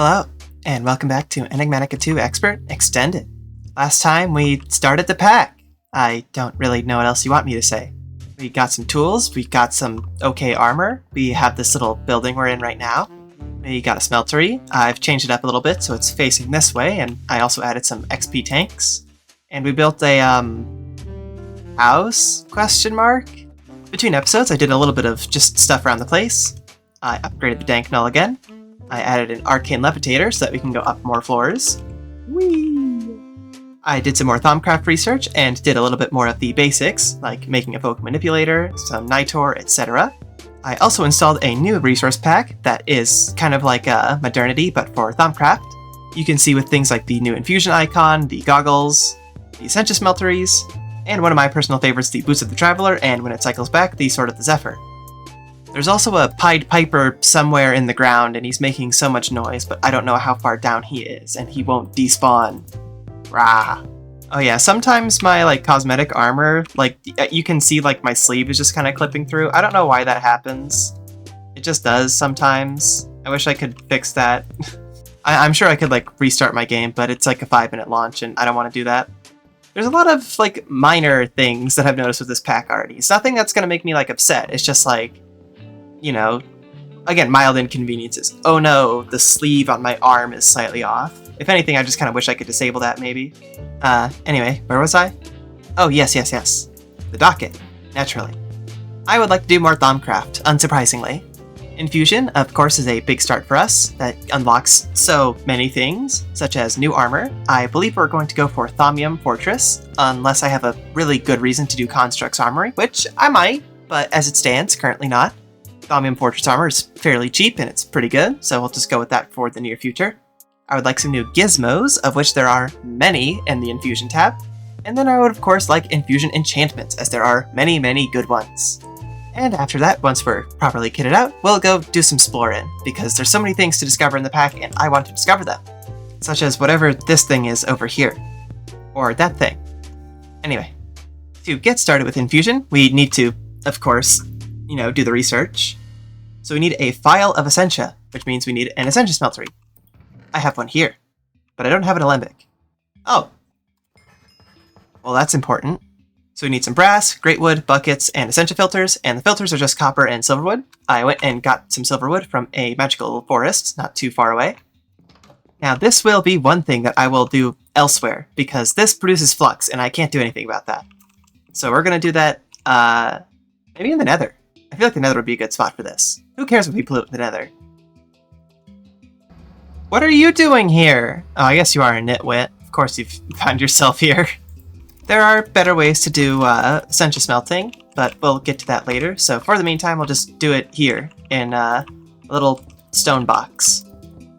Hello, and welcome back to Enigmatica 2 Expert Extended. Last time we started the pack. I don't really know what else you want me to say. We got some tools, we got some okay armor, we have this little building we're in right now. We got a smeltery. I've changed it up a little bit so it's facing this way, and I also added some XP tanks. And we built a, house? Question mark? Between episodes I did a little bit of just stuff around the place. I upgraded the dank null again. I added an arcane levitator so that we can go up more floors. Whee! I did some more Thaumcraft research and did a little bit more of the basics, like making a folk manipulator, some nitor, etc. I also installed a new resource pack that is kind of like a modernity, but for Thaumcraft. You can see with things like the new Infusion icon, the goggles, the Essentia smelteries, and one of my personal favorites, the Boots of the Traveler, and when it cycles back, the Sword of the Zephyr. There's also a Pied Piper somewhere in the ground, and he's making so much noise, but I don't know how far down he is, and he won't despawn. Rah. Oh yeah, sometimes my, cosmetic armor, you can see, my sleeve is just kind of clipping through. I don't know why that happens. It just does sometimes. I wish I could fix that. I'm sure I could, restart my game, but it's, a 5-minute launch, and I don't want to do that. There's a lot of, minor things that I've noticed with this pack already. It's nothing that's gonna make me, upset. It's just, again, mild inconveniences. Oh no, the sleeve on my arm is slightly off. If anything, I just kind of wish I could disable that, maybe. Anyway, where was I? Oh, yes. The docket, naturally. I would like to do more Thaumcraft, unsurprisingly. Infusion, of course, is a big start for us that unlocks so many things, such as new armor. I believe we're going to go for Thaumium Fortress, unless I have a really good reason to do Construct's Armory, which I might, but as it stands, currently not. Thaumium Fortress Armor is fairly cheap and it's pretty good, so we'll just go with that for the near future. I would like some new gizmos, of which there are many in the Infusion tab. And then I would of course like Infusion enchantments, as there are many good ones. And after that, once we're properly kitted out, we'll go do some splorin, because there's so many things to discover in the pack and I want to discover them. Such as whatever this thing is over here. Or that thing. Anyway, to get started with Infusion, we need to, of course, do the research. So we need a file of Essentia, which means we need an Essentia smeltery. I have one here, but I don't have an alembic. Oh. Well, that's important. So we need some brass, great wood, buckets, and Essentia filters, and the filters are just copper and silverwood. I went and got some silverwood from a magical forest not too far away. Now this will be one thing that I will do elsewhere, because this produces flux, and I can't do anything about that. So we're going to do that, maybe in the nether. I feel like the nether would be a good spot for this. Who cares if we pollute the nether? What are you doing here? Oh, I guess you are a nitwit. Of course you've found yourself here. There are better ways to do Essentia smelting, but we'll get to that later. So for the meantime, we'll just do it here in a little stone box.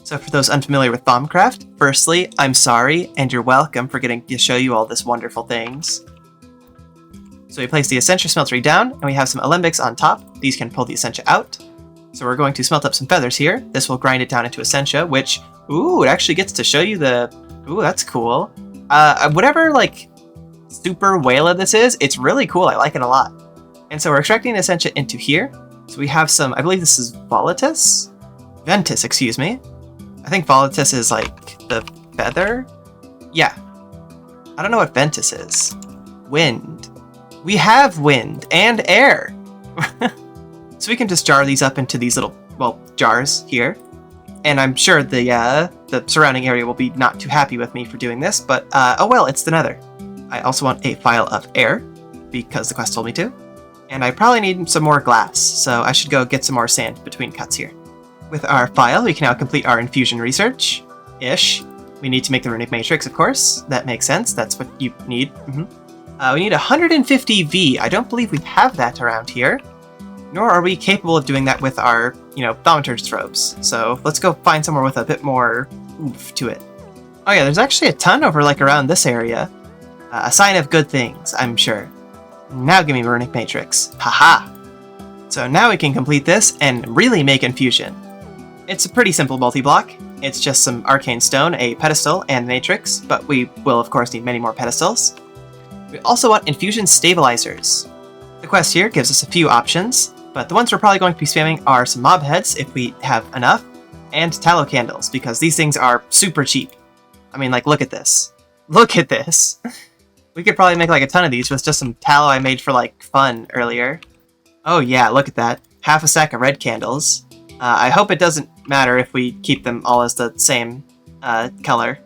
So for those unfamiliar with Thaumcraft, firstly, I'm sorry, and you're welcome for getting to show you all this wonderful things. So we place the Essentia smeltery down, and we have some alembics on top. These can pull the Essentia out. So we're going to smelt up some feathers here. This will grind it down into Essentia, which, ooh, it actually gets to show you the... Ooh, that's cool. Whatever, super whale this is, it's really cool. I like it a lot. And so we're extracting the Essentia into here. So we have some, I believe this is Volatus? Ventus, excuse me. I think Volatus is, the feather? Yeah. I don't know what Ventus is. Wind. We have wind and air. So we can just jar these up into these little, jars here. And I'm sure the surrounding area will be not too happy with me for doing this, but oh well, it's the nether. I also want a file of air, because the quest told me to. And I probably need some more glass, so I should go get some more sand between cuts here. With our file, we can now complete our Infusion research-ish. We need to make the runic matrix, of course. That makes sense, that's what you need. We need 150 V. I don't believe we have that around here. Nor are we capable of doing that with our, thaumaturg's robes. So let's go find somewhere with a bit more oomph to it. Oh yeah, there's actually a ton over, around this area. A sign of good things, I'm sure. Now give me runic matrix. Haha! So now we can complete this and really make Infusion. It's a pretty simple multi-block. It's just some arcane stone, a pedestal, and matrix, but we will of course need many more pedestals. We also want Infusion stabilizers. The quest here gives us a few options, but the ones we're probably going to be spamming are some mob heads if we have enough, And tallow candles, because these things are super cheap. I mean, like, look at this. Look at this! We could probably make like a ton of these with just some tallow I made for like fun earlier. Oh yeah, look at that. Half a stack of red candles. I hope it doesn't matter if we keep them all as the same color.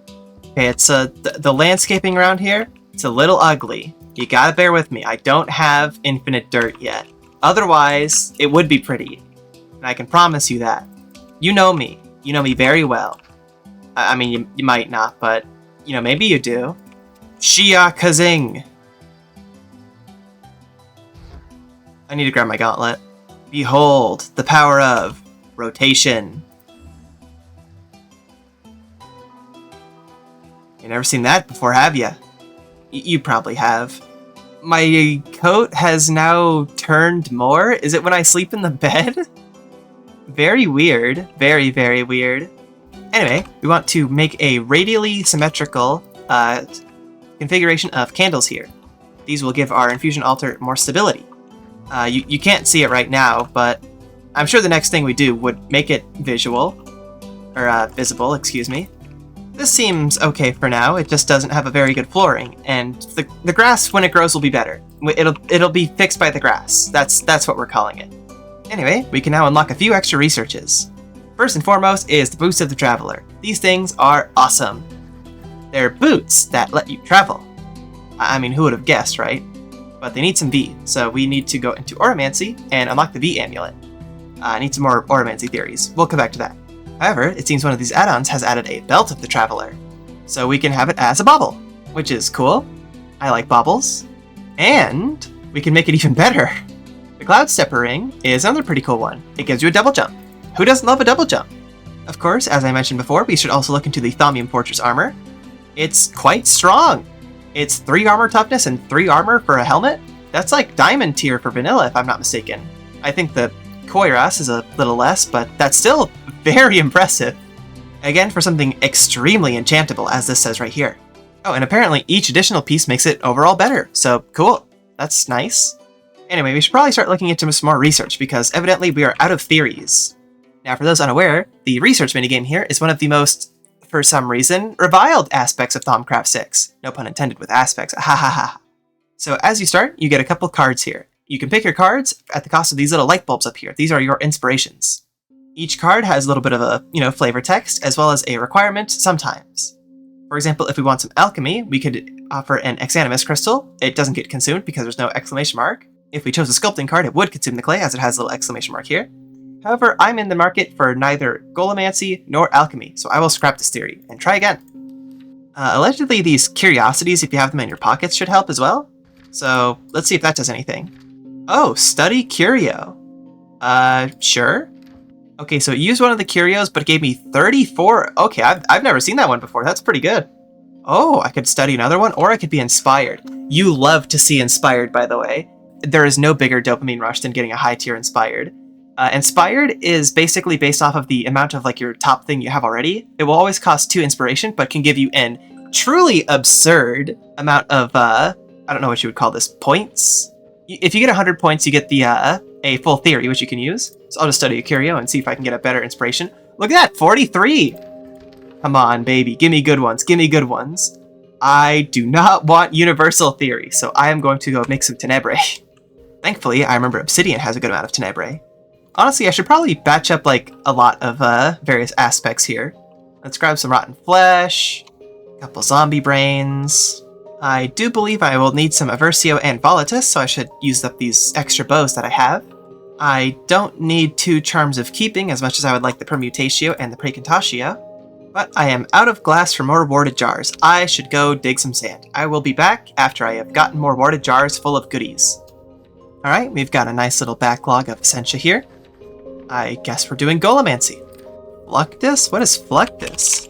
Okay, it's the landscaping around here, it's a little ugly. You gotta bear with me, I don't have infinite dirt yet. Otherwise, it would be pretty. And I can promise you that. You know me very well. I mean, you might not, but, you know, maybe you do. Shia Kazing! I need to grab my gauntlet. Behold, the power of rotation. You never seen that before, have ya? You probably have. My coat has now turned more? Is it when I sleep in the bed? Very weird. Very, very weird. Anyway, we want to make a radially symmetrical configuration of candles here. These will give our infusion altar more stability. You can't see it right now, but I'm sure the next thing we do would make it visual. Or, visible, excuse me. This seems okay for now, it just doesn't have a very good flooring, and the grass, when it grows, will be better. It'll be fixed by the grass. That's what we're calling it. Anyway, we can now unlock a few extra researches. First and foremost is the Boots of the Traveler. These things are awesome. They're boots that let you travel. I mean, who would have guessed, right? But they need some V, so we need to go into Oromancy and unlock the V amulet. I need some more Oromancy theories. We'll come back to that. However, it seems one of these add-ons has added a Belt of the Traveler, so we can have it as a bauble, which is cool. I like baubles. And we can make it even better. The Cloud Stepper Ring is another pretty cool one. It gives you a double jump. Who doesn't love a double jump? Of course, as I mentioned before, we should also look into the Thaumium Fortress Armor. It's quite strong. It's 3 armor toughness and 3 armor for a helmet. That's like diamond tier for vanilla, if I'm not mistaken. I think the Koiras is a little less, but that's still very impressive. Again, for something extremely enchantable, as this says right here. Oh, and apparently each additional piece makes it overall better, so cool. That's nice. Anyway, we should probably start looking into some more research, because evidently we are out of theories. Now, for those unaware, the research minigame here is one of the most, for some reason, reviled aspects of Thaumcraft 6. No pun intended with aspects, ha ha ha. So as you start, you get a couple cards here. You can pick your cards at the cost of these little light bulbs up here. These are your inspirations. Each card has a little bit of a, flavor text, as well as a requirement sometimes. For example, if we want some alchemy, we could offer an Exanimus crystal. It doesn't get consumed because there's no exclamation mark. If we chose a sculpting card, it would consume the clay, as it has a little exclamation mark here. However, I'm in the market for neither Golomancy nor alchemy, so I will scrap this theory and try again. Allegedly, these curiosities, if you have them in your pockets, should help as well. So let's see if that does anything. Oh, study curio. Sure. Okay, so it used one of the curios, but it gave me 34. Okay, I've never seen that one before. That's pretty good. Oh, I could study another one, or I could be inspired. You love to see inspired, by the way. There is no bigger dopamine rush than getting a high tier inspired. Inspired is basically based off of the amount of your top thing you have already. It will always cost 2 inspiration, but can give you an truly absurd amount of, I don't know what you would call this, points? If you get 100 points, you get the a full theory, which you can use. So I'll just study a curio and see if I can get a better inspiration. Look at that, 43! Come on, baby, give me good ones, give me good ones. I do not want universal theory, so I am going to go make some tenebrae. Thankfully, I remember obsidian has a good amount of tenebrae. Honestly, I should probably batch up a lot of various aspects here. Let's grab some rotten flesh, a couple zombie brains. I do believe I will need some Aversio and Volatus, so I should use up these extra bows that I have. I don't need 2 Charms of Keeping as much as I would like the Permutatio and the Precontatio, but I am out of glass for more warded jars. I should go dig some sand. I will be back after I have gotten more warded jars full of goodies. Alright, we've got a nice little backlog of Essentia here. I guess we're doing Golomancy. Fluctus? What is Fluctus?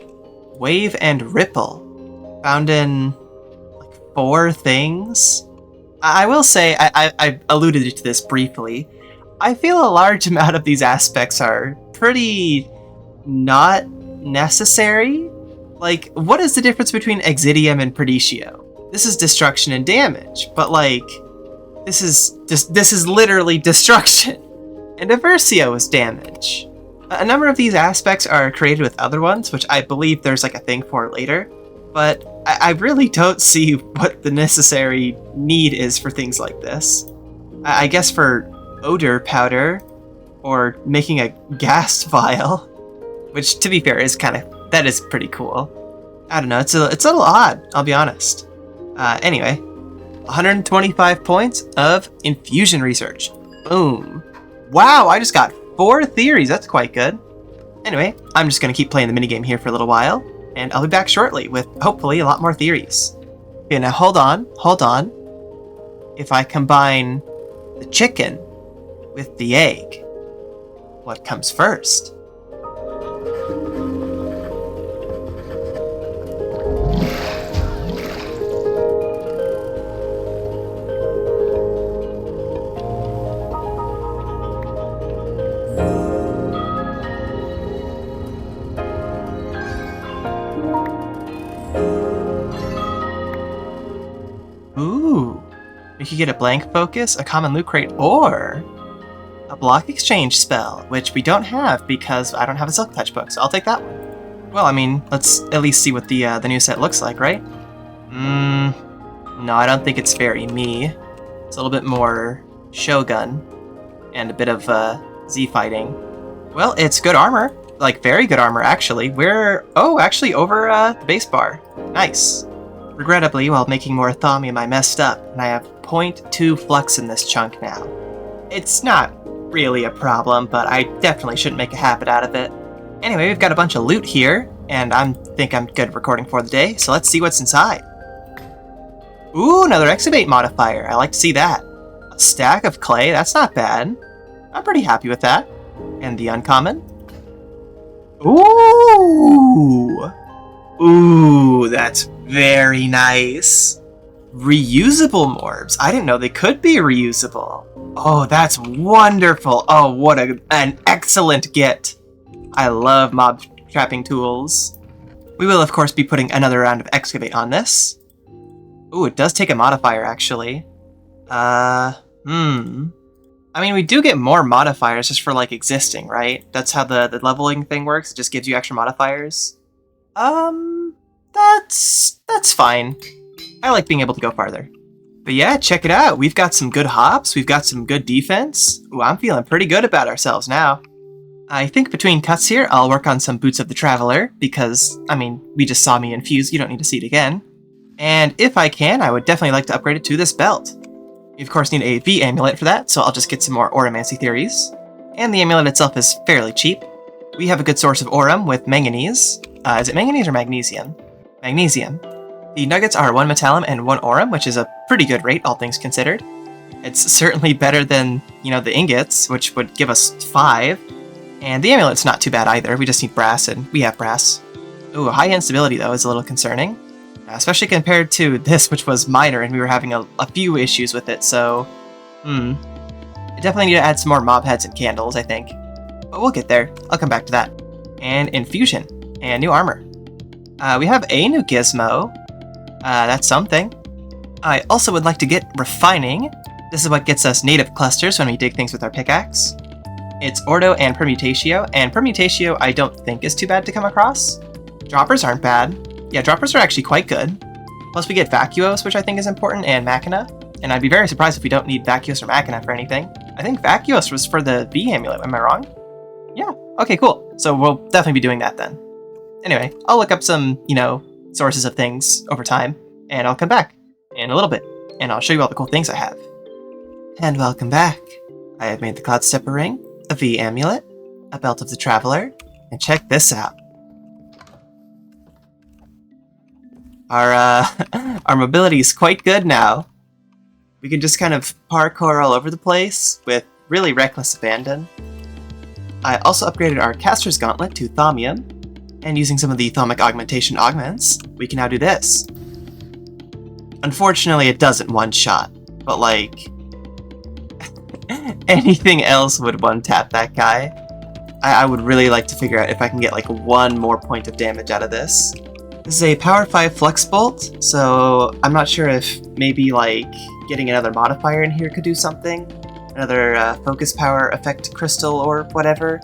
Wave and Ripple. Found in 4 things? I will say, I alluded to this briefly, I feel a large amount of these aspects are pretty not necessary. What is the difference between Exidium and Perditio? This is destruction and damage, but this is literally destruction. And Aversio is damage. A number of these aspects are created with other ones, which I believe there's like a thing for later, but I really don't see what the necessary need is for things like this. I guess for odor powder, or making a gas vial, which to be fair is that is pretty cool. I don't know, it's a little odd, I'll be honest. Anyway, 125 points of infusion research. Boom. Wow, I just got 4 theories, that's quite good. Anyway, I'm just gonna keep playing the minigame here for a little while, and I'll be back shortly with hopefully a lot more theories. Okay, now hold on. If I combine the chicken with the egg, what comes first? Ooh, we could get a blank focus, a common loot crate, or a block exchange spell, which we don't have because I don't have a Silk Touch book, so I'll take that one. Well, I mean, let's at least see what the new set looks like, right? No, I don't think it's very me. It's a little bit more Shogun and a bit of Z fighting. Well, it's good armor, like very good armor actually. We're actually over the base bar. Nice. Regrettably, while making more Thaumium, I messed up, and I have 0.2 flux in this chunk now. It's not really a problem, but I definitely shouldn't make a habit out of it. Anyway, we've got a bunch of loot here, and I think I'm good recording for the day, so let's see what's inside. Ooh, another excavate modifier. I like to see that. A stack of clay, that's not bad. I'm pretty happy with that. And the uncommon. Ooh! Ooh, that's very nice. Reusable morbs. I didn't know they could be reusable. Oh, that's wonderful. Oh, what an excellent get. I love mob trapping tools. We will, of course, be putting another round of excavate on this. Ooh, it does take a modifier, actually. I mean, we do get more modifiers just for, like, existing, right? That's how the leveling thing works. It just gives you extra modifiers. That's fine. I like being able to go farther. But yeah, check it out. We've got some good hops. We've got some good defense. Ooh, I'm feeling pretty good about ourselves now. I think between cuts here, I'll work on some Boots of the Traveler, because, I mean, we just saw me infuse. You don't need to see it again. And if I can, I would definitely like to upgrade it to this belt. We of course need a V amulet for that, so I'll just get some more Oromancy theories. And the amulet itself is fairly cheap. We have a good source of Aurum with manganese. Is it manganese or magnesium? Magnesium. The nuggets are 1 metallum and 1 Aurum, which is a pretty good rate, all things considered. It's certainly better than, the ingots, which would give us 5. And the amulet's not too bad either, we just need brass, and we have brass. Ooh, high instability though is a little concerning. Especially compared to this, which was minor, and we were having a few issues with it, so... I definitely need to add some more mob heads and candles, I think. But we'll get there. I'll come back to that. And Infusion. And new armor. We have a new gizmo. That's something. I also would like to get Refining. This is what gets us native clusters when we dig things with our pickaxe. It's Ordo and Permutatio, and Permutatio I don't think is too bad to come across. Droppers aren't bad. Yeah, droppers are actually quite good. Plus we get Vacuos, which I think is important, and Machina. And I'd be very surprised if we don't need Vacuos or Machina for anything. I think Vacuos was for the V amulet, am I wrong? Yeah, okay, cool. So we'll definitely be doing that then. Anyway, I'll look up some, sources of things over time, and I'll come back in a little bit, and I'll show you all the cool things I have. And welcome back. I have made the Cloud Stepper Ring, a V amulet, a Belt of the Traveler, and check this out. Our mobility is quite good now. We can just kind of parkour all over the place with really reckless abandon. I also upgraded our Caster's Gauntlet to Thaumium, and using some of the Thaumic augmentation augments, we can now do this. Unfortunately, it doesn't one-shot, but like... anything else would one-tap that guy. I would really like to figure out if I can get like 1 more point of damage out of this. This is a Power 5 Flux Bolt, so I'm not sure if maybe like getting another modifier in here could do something. Another Focus Power Effect Crystal or whatever.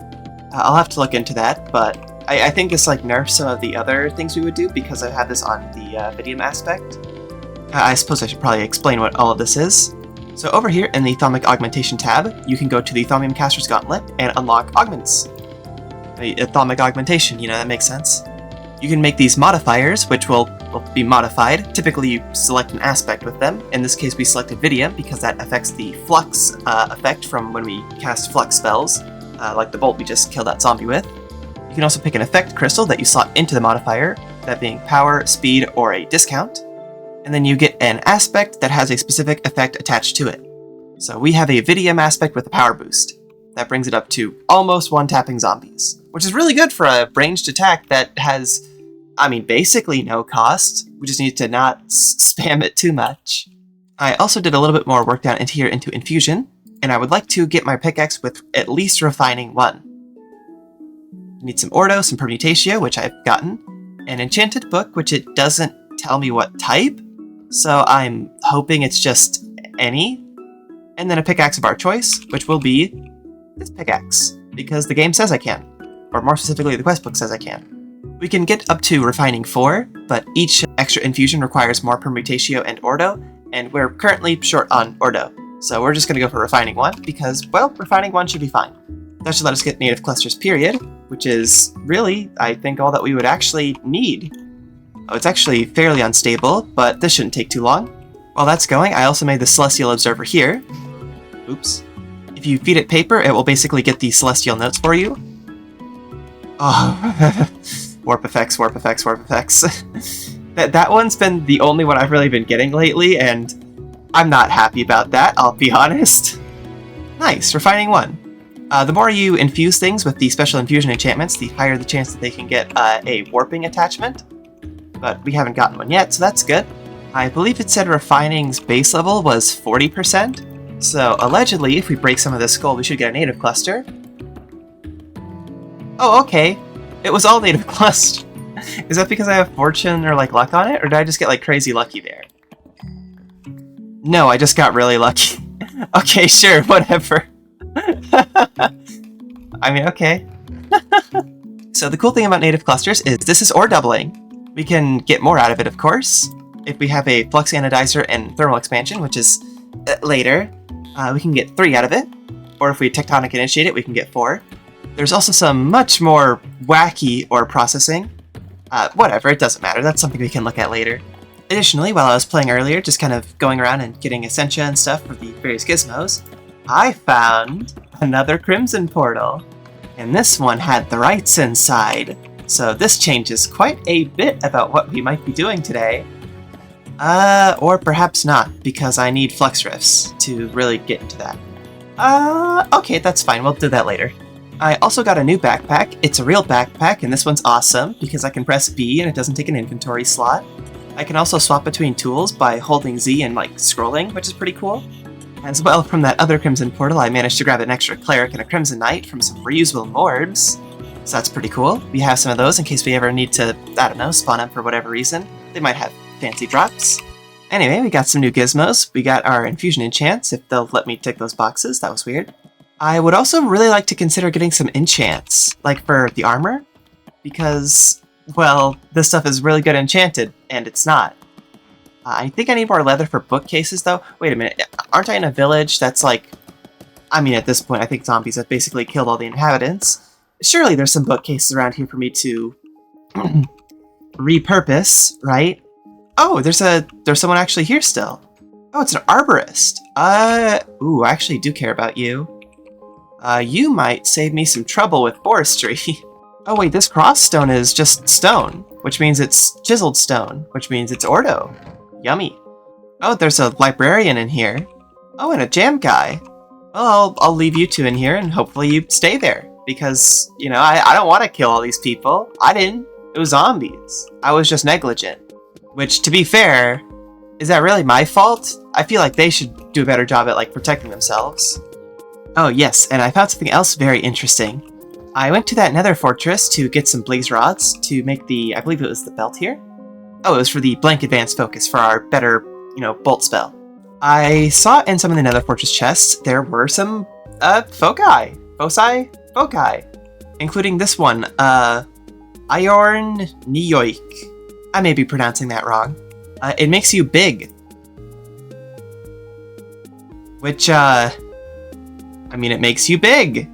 I'll have to look into that, but I think this like nerfs some of the other things we would do because I have this on the Vidium aspect. I suppose I should probably explain what all of this is. So over here in the Thaumic Augmentation tab, you can go to the Thaumium Caster's Gauntlet and unlock augments. A Thaumic Augmentation, you know, that makes sense. You can make these modifiers, which will be modified. Typically you select an aspect with them. In this case we selected Vidium because that affects the flux effect from when we cast flux spells, like the bolt we just killed that zombie with. You can also pick an effect crystal that you slot into the modifier, that being power, speed, or a discount. And then you get an aspect that has a specific effect attached to it. So we have a Vidium aspect with a power boost. That brings it up to almost one-tapping zombies, which is really good for a ranged attack that has, I mean, basically no cost. We just need to not spam it too much. I also did a little bit more work down into here into Infusion, and I would like to get my pickaxe with at least refining 1. I need some Ordo, some Permutatio, which I've gotten, an enchanted book, which it doesn't tell me what type, so I'm hoping it's just any, and then a pickaxe of our choice, which will be this pickaxe, because the game says I can, or more specifically the quest book says I can. We can get up to refining 4, but each extra infusion requires more Permutatio and Ordo, and we're currently short on Ordo, so we're just going to go for refining 1, because, well, refining 1 should be fine. That should let us get native clusters, period, which is really, I think, all that we would actually need. Oh, it's actually fairly unstable, but this shouldn't take too long. While that's going, I also made the Celestial Observer here. Oops. If you feed it paper, it will basically get the celestial notes for you. Oh, warp effects, warp effects, warp effects. That one's been the only one I've really been getting lately, and I'm not happy about that, I'll be honest. Nice, refining 1. The more you infuse things with the special infusion enchantments, the higher the chance that they can get a warping attachment. But we haven't gotten one yet, so that's good. I believe it said refining's base level was 40%, so allegedly if we break some of this skull we should get a native cluster. Oh, okay. It was all native cluster. Is that because I have fortune or like luck on it, or did I just get like crazy lucky there? No, I just got really lucky. Okay, sure, whatever. I mean, okay. So the cool thing about native clusters is this is ore doubling. We can get more out of it, of course. If we have a flux anodizer and thermal expansion, which is later, we can get 3 out of it. Or if we tectonic initiate it, we can get 4. There's also some much more wacky ore processing. Whatever, it doesn't matter. That's something we can look at later. Additionally, while I was playing earlier, just kind of going around and getting Essentia and stuff for the various gizmos, I found another Crimson portal. And this one had the rights inside. So this changes quite a bit about what we might be doing today. Or perhaps not, because I need flux rifts to really get into that. Okay, that's fine, we'll do that later. I also got a new backpack. It's a real backpack, and this one's awesome, because I can press B and it doesn't take an inventory slot. I can also swap between tools by holding Z and, like, scrolling, which is pretty cool. As well, from that other Crimson portal, I managed to grab an extra Cleric and a Crimson Knight from some reusable orbs. So that's pretty cool. We have some of those in case we ever need to, I don't know, spawn them for whatever reason. They might have fancy drops. Anyway, we got some new gizmos. We got our infusion enchants, if they'll let me tick those boxes. That was weird. I would also really like to consider getting some enchants, like for the armor, because, well, this stuff is really good enchanted, and it's not. I think I need more leather for bookcases, though. Wait a minute, aren't I in a village that's like... I mean, at this point, I think zombies have basically killed all the inhabitants. Surely there's some bookcases around here for me to repurpose, right? Oh, there's someone actually here still. Oh, it's an arborist. Ooh, I actually do care about you. You might save me some trouble with forestry. Oh wait, this cross stone is just stone, which means it's chiseled stone, which means it's Ordo. Yummy. Oh, there's a librarian in here. Oh, and a jam guy. Well, I'll leave you two in here and hopefully you stay there. Because, you know, I don't want to kill all these people. I didn't. It was zombies. I was just negligent. Which, to be fair, is that really my fault? I feel like they should do a better job at, like, protecting themselves. Oh, yes, and I found something else very interesting. I went to that nether fortress to get some blaze rods to make the, I believe it was the belt here? Oh, it was for the blank advanced focus for our better, you know, bolt spell. I saw in some of the nether fortress chests there were some, foci. including this one, Iron Nioik. I may be pronouncing that wrong. It makes you big. Which, I mean, it makes you big.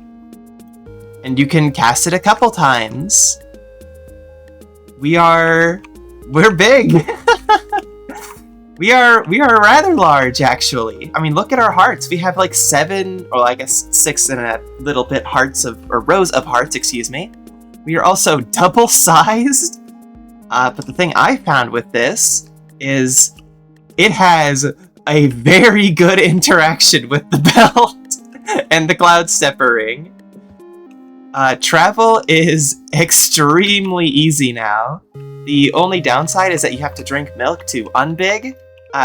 And you can cast it a couple times. We're big. We are rather large, actually. I mean, look at our hearts. We have like 7, or I guess 6 and a little bit rows of hearts, excuse me. We are also double-sized. But the thing I found with this is it has a very good interaction with the belt and the cloud stepper ring. Travel is extremely easy now. The only downside is that you have to drink milk to unbig.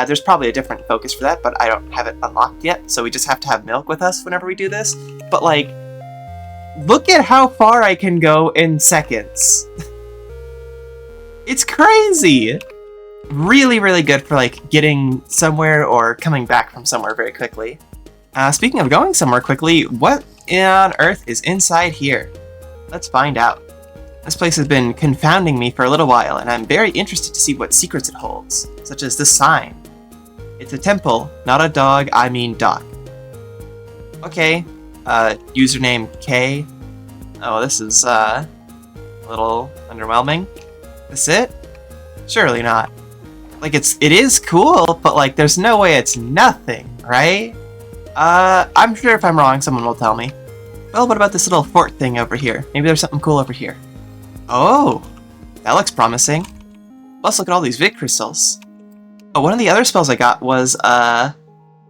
There's probably a different focus for that, but I don't have it unlocked yet, so we just have to have milk with us whenever we do this. But, like, look at how far I can go in seconds. It's crazy! Really, really good for, like, getting somewhere or coming back from somewhere very quickly. Speaking of going somewhere quickly, what on earth is inside here? Let's find out. This place has been confounding me for a little while, and I'm very interested to see what secrets it holds, such as this sign. It's a temple, not a dog, I mean doc. Okay, username K. Oh, this is, a little underwhelming. This it? Surely not. Like, it is cool, but, like, there's no way it's nothing, right? I'm sure if I'm wrong, someone will tell me. Well, what about this little fort thing over here? Maybe there's something cool over here. Oh, that looks promising. Plus, look at all these Vit crystals. Oh, one of the other spells I got was,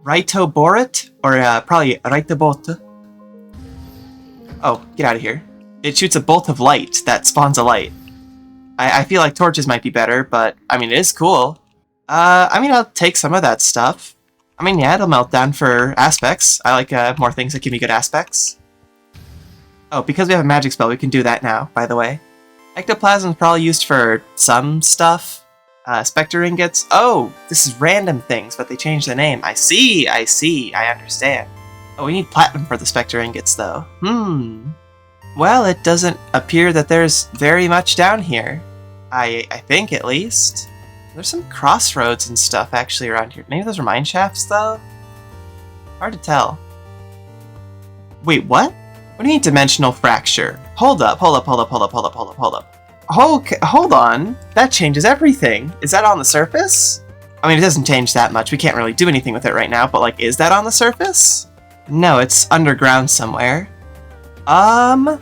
Raitoborit, or, probably Raitobot. Oh, get out of here. It shoots a bolt of light that spawns a light. I feel like torches might be better, but, I mean, it is cool. I mean, I'll take some of that stuff. I mean, yeah, it'll melt down for aspects. I like, more things that give me good aspects. Oh, because we have a magic spell, we can do that now, by the way. Ectoplasm is probably used for some stuff. Spectre ingots. Oh, this is random things, but they changed the name. I see, I understand. Oh, we need platinum for the Spectre ingots, though. Well, it doesn't appear that there's very much down here. I think, at least. There's some crossroads and stuff, actually, around here. Maybe those are mine shafts, though? Hard to tell. Wait, what? What do you mean dimensional fracture? Hold up. Okay, hold on. That changes everything. Is that on the surface? I mean, it doesn't change that much. We can't really do anything with it right now, but, like, is that on the surface? No, it's underground somewhere. Well,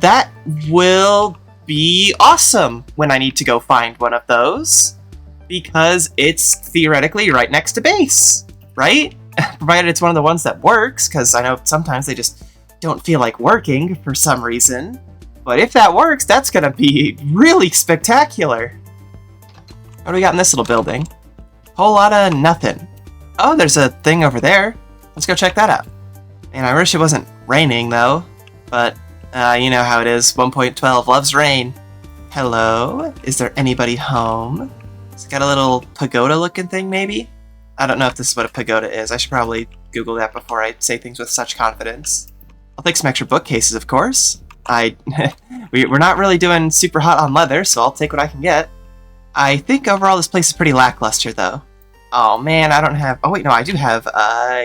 that will be awesome when I need to go find one of those. Because it's theoretically right next to base, right? Provided it's one of the ones that works, because I know sometimes they just don't feel like working for some reason. But if that works, that's gonna be really spectacular. What do we got in this little building? Whole lot of nothing. Oh, there's a thing over there. Let's go check that out. And I wish it wasn't raining, though. But, you know how it is. 1.12 loves rain. Hello? Is there anybody home? It's got a little pagoda-looking thing, maybe? I don't know if this is what a pagoda is. I should probably Google that before I say things with such confidence. I'll take some extra bookcases, of course. We're not really doing super hot on leather, so I'll take what I can get. I think overall this place is pretty lackluster, though. Oh man, I don't have... Oh wait, no, I do have,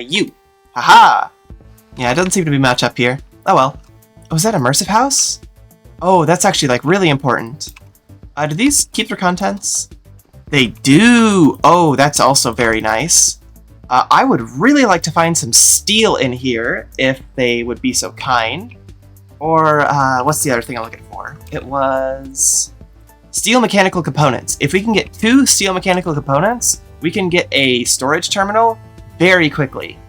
you. Haha! Yeah, it doesn't seem to be much up here. Oh well. Oh, is that immersive house? Oh, that's actually, like, really important. Do these keep their contents? They do! Oh, that's also very nice. I would really like to find some steel in here, if they would be so kind. Or, what's the other thing I'm looking for? It was... steel mechanical components. If we can get 2 steel mechanical components, we can get a storage terminal very quickly.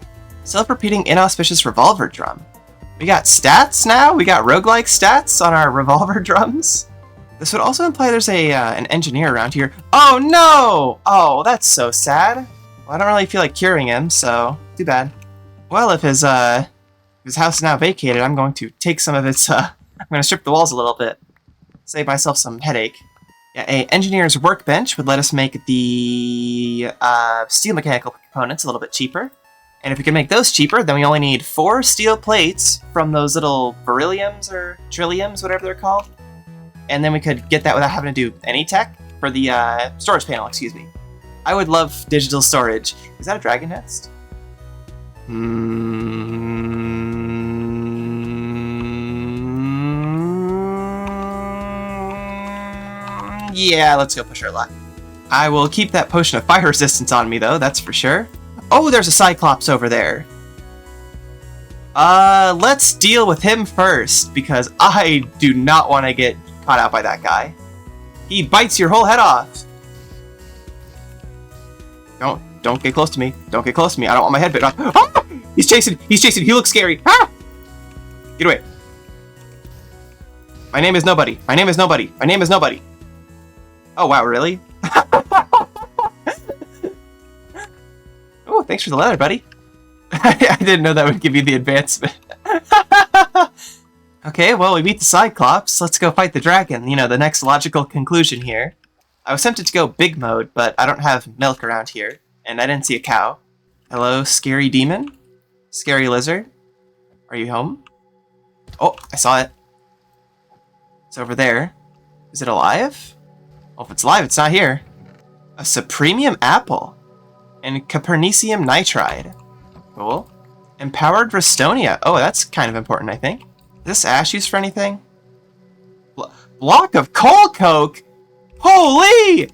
Self-repeating inauspicious revolver drum. We got stats now? We got roguelike stats on our revolver drums? This would also imply there's an engineer around here. Oh no! Oh, that's so sad. Well, I don't really feel like curing him, so too bad. Well, if his house is now vacated, I'm going to take some of its, I'm going to strip the walls a little bit. Save myself some headache. Yeah, a engineer's workbench would let us make the steel mechanical components a little bit cheaper. And if we can make those cheaper, then we only need 4 steel plates from those little berylliums or trilliums, whatever they're called. And then we could get that without having to do any tech for the storage panel, excuse me. I would love digital storage. Is that a dragon nest? Yeah, let's go push our luck. I will keep that potion of fire resistance on me, though, that's for sure. Oh, there's a Cyclops over there. Let's deal with him first, because I do not want to get caught out by that guy. He bites your whole head off. Don't get close to me. Don't get close to me. I don't want my head bit off. Ah! He's chasing. He looks scary. Ah! Get away. My name is nobody. Oh, wow, really? Oh, thanks for the letter, buddy. I didn't know that would give you the advancement. Okay, well, we beat the Cyclops. Let's go fight the dragon. You know, the next logical conclusion here. I was tempted to go big mode, but I don't have milk around here, and I didn't see a cow. Hello, scary demon? Scary lizard? Are you home? Oh, I saw it. It's over there. Is it alive? Well, if it's alive, it's not here. A Supremium apple. And Copernicium nitride. Cool. Empowered Restonia. Oh, that's kind of important, I think. Is this ash used for anything? Block of coal coke? Holy!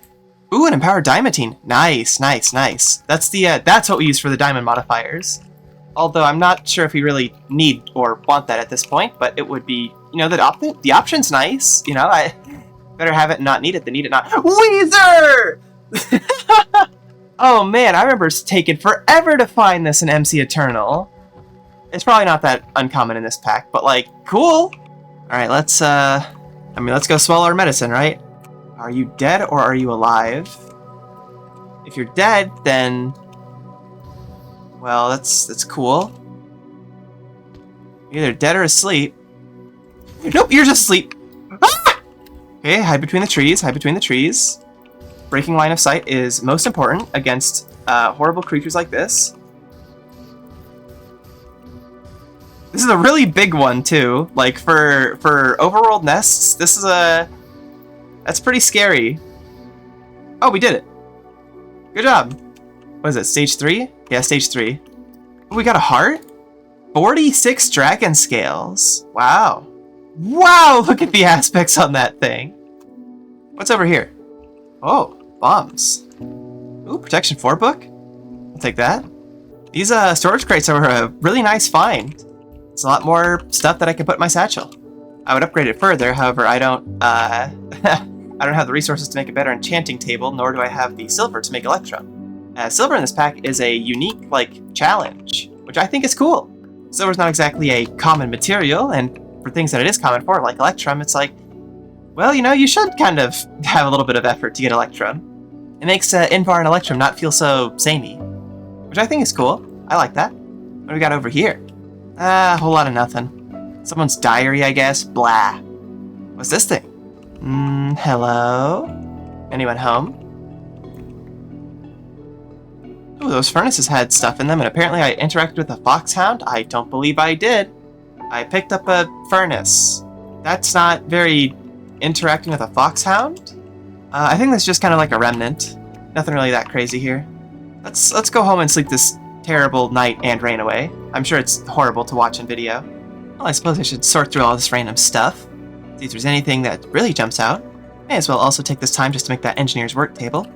Ooh, an empowered diamantine. Nice. That's the that's what we use for the diamond modifiers. Although I'm not sure if we really need or want that at this point, but it would be, you know, the option's nice. You know, I better have it and not need it than need it not. Weezer! Oh man, I remember it's taken forever to find this in MC Eternal. It's probably not that uncommon in this pack, but like, cool. All right, let's go swallow our medicine, right? Are you dead or are you alive? If you're dead, then, well, that's cool. You're either dead or asleep. Nope, you're just asleep. Ah! Okay, hide between the trees. Breaking line of sight is most important against horrible creatures like this. This is a really big one too. Like for overworld nests, that's pretty scary. Oh, we did it. Good job. What is it, stage 3? Yeah, stage 3. Oh, we got a heart? 46 dragon scales. Wow. Wow, look at the aspects on that thing. What's over here? Oh, bombs. Ooh, protection 4 book? I'll take that. These storage crates are a really nice find. It's a lot more stuff that I can put in my satchel. I would upgrade it further, however, I don't I don't have the resources to make a better enchanting table, nor do I have the silver to make Electrum. Silver in this pack is a unique, like, challenge, which I think is cool. Silver's not exactly a common material, and for things that it is common for, like Electrum, it's like, well, you know, you should kind of have a little bit of effort to get Electrum. It makes Invar and Electrum not feel so samey, which I think is cool. I like that. What do we got over here? A whole lot of nothing. Someone's diary, I guess. Blah. What's this thing? Hello? Anyone home? Ooh, those furnaces had stuff in them, and apparently I interacted with a foxhound? I don't believe I did. I picked up a furnace. That's not very interacting with a foxhound? I think that's just kind of like a remnant. Nothing really that crazy here. Let's go home and sleep this terrible night and rain away. I'm sure it's horrible to watch in video. Well, I suppose I should sort through all this random stuff. See if there's anything that really jumps out. May as well also take this time just to make that engineer's work table.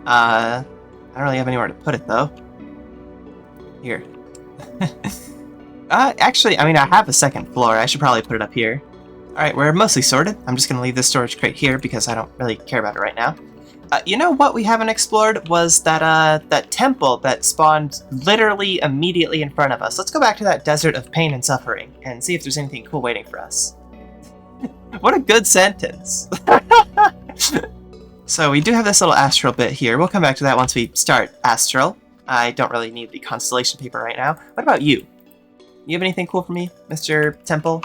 I don't really have anywhere to put it, though. Here. Actually, I mean, I have a second floor. I should probably put it up here. Alright, we're mostly sorted. I'm just going to leave this storage crate here because I don't really care about it right now. You know what we haven't explored was that temple that spawned literally immediately in front of us. Let's go back to that desert of pain and suffering and see if there's anything cool waiting for us. What a good sentence. So we do have this little astral bit here. We'll come back to that once we start astral. I don't really need the constellation paper right now. What about you? You have anything cool for me, Mr. Temple?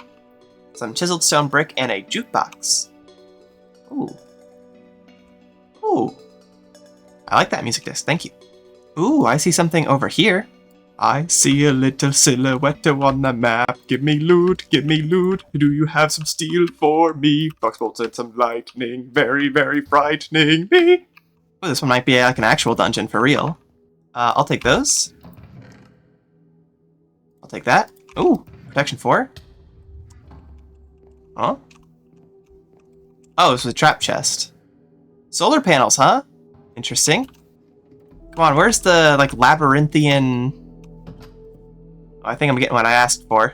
Some chiseled stone brick and a jukebox. Ooh. Ooh. I like that music disc, thank you. Ooh, I see something over here. I see a little silhouette on the map. Give me loot, give me loot. Do you have some steel for me? Box bolts and some lightning. Very, very frightening me. Oh, this one might be like an actual dungeon for real. I'll take those. I'll take that. Ooh, protection 4. Huh? Oh, this was a trap chest. Solar panels, huh? Interesting. Come on, where's the, like, labyrinthian... Oh, I think I'm getting what I asked for.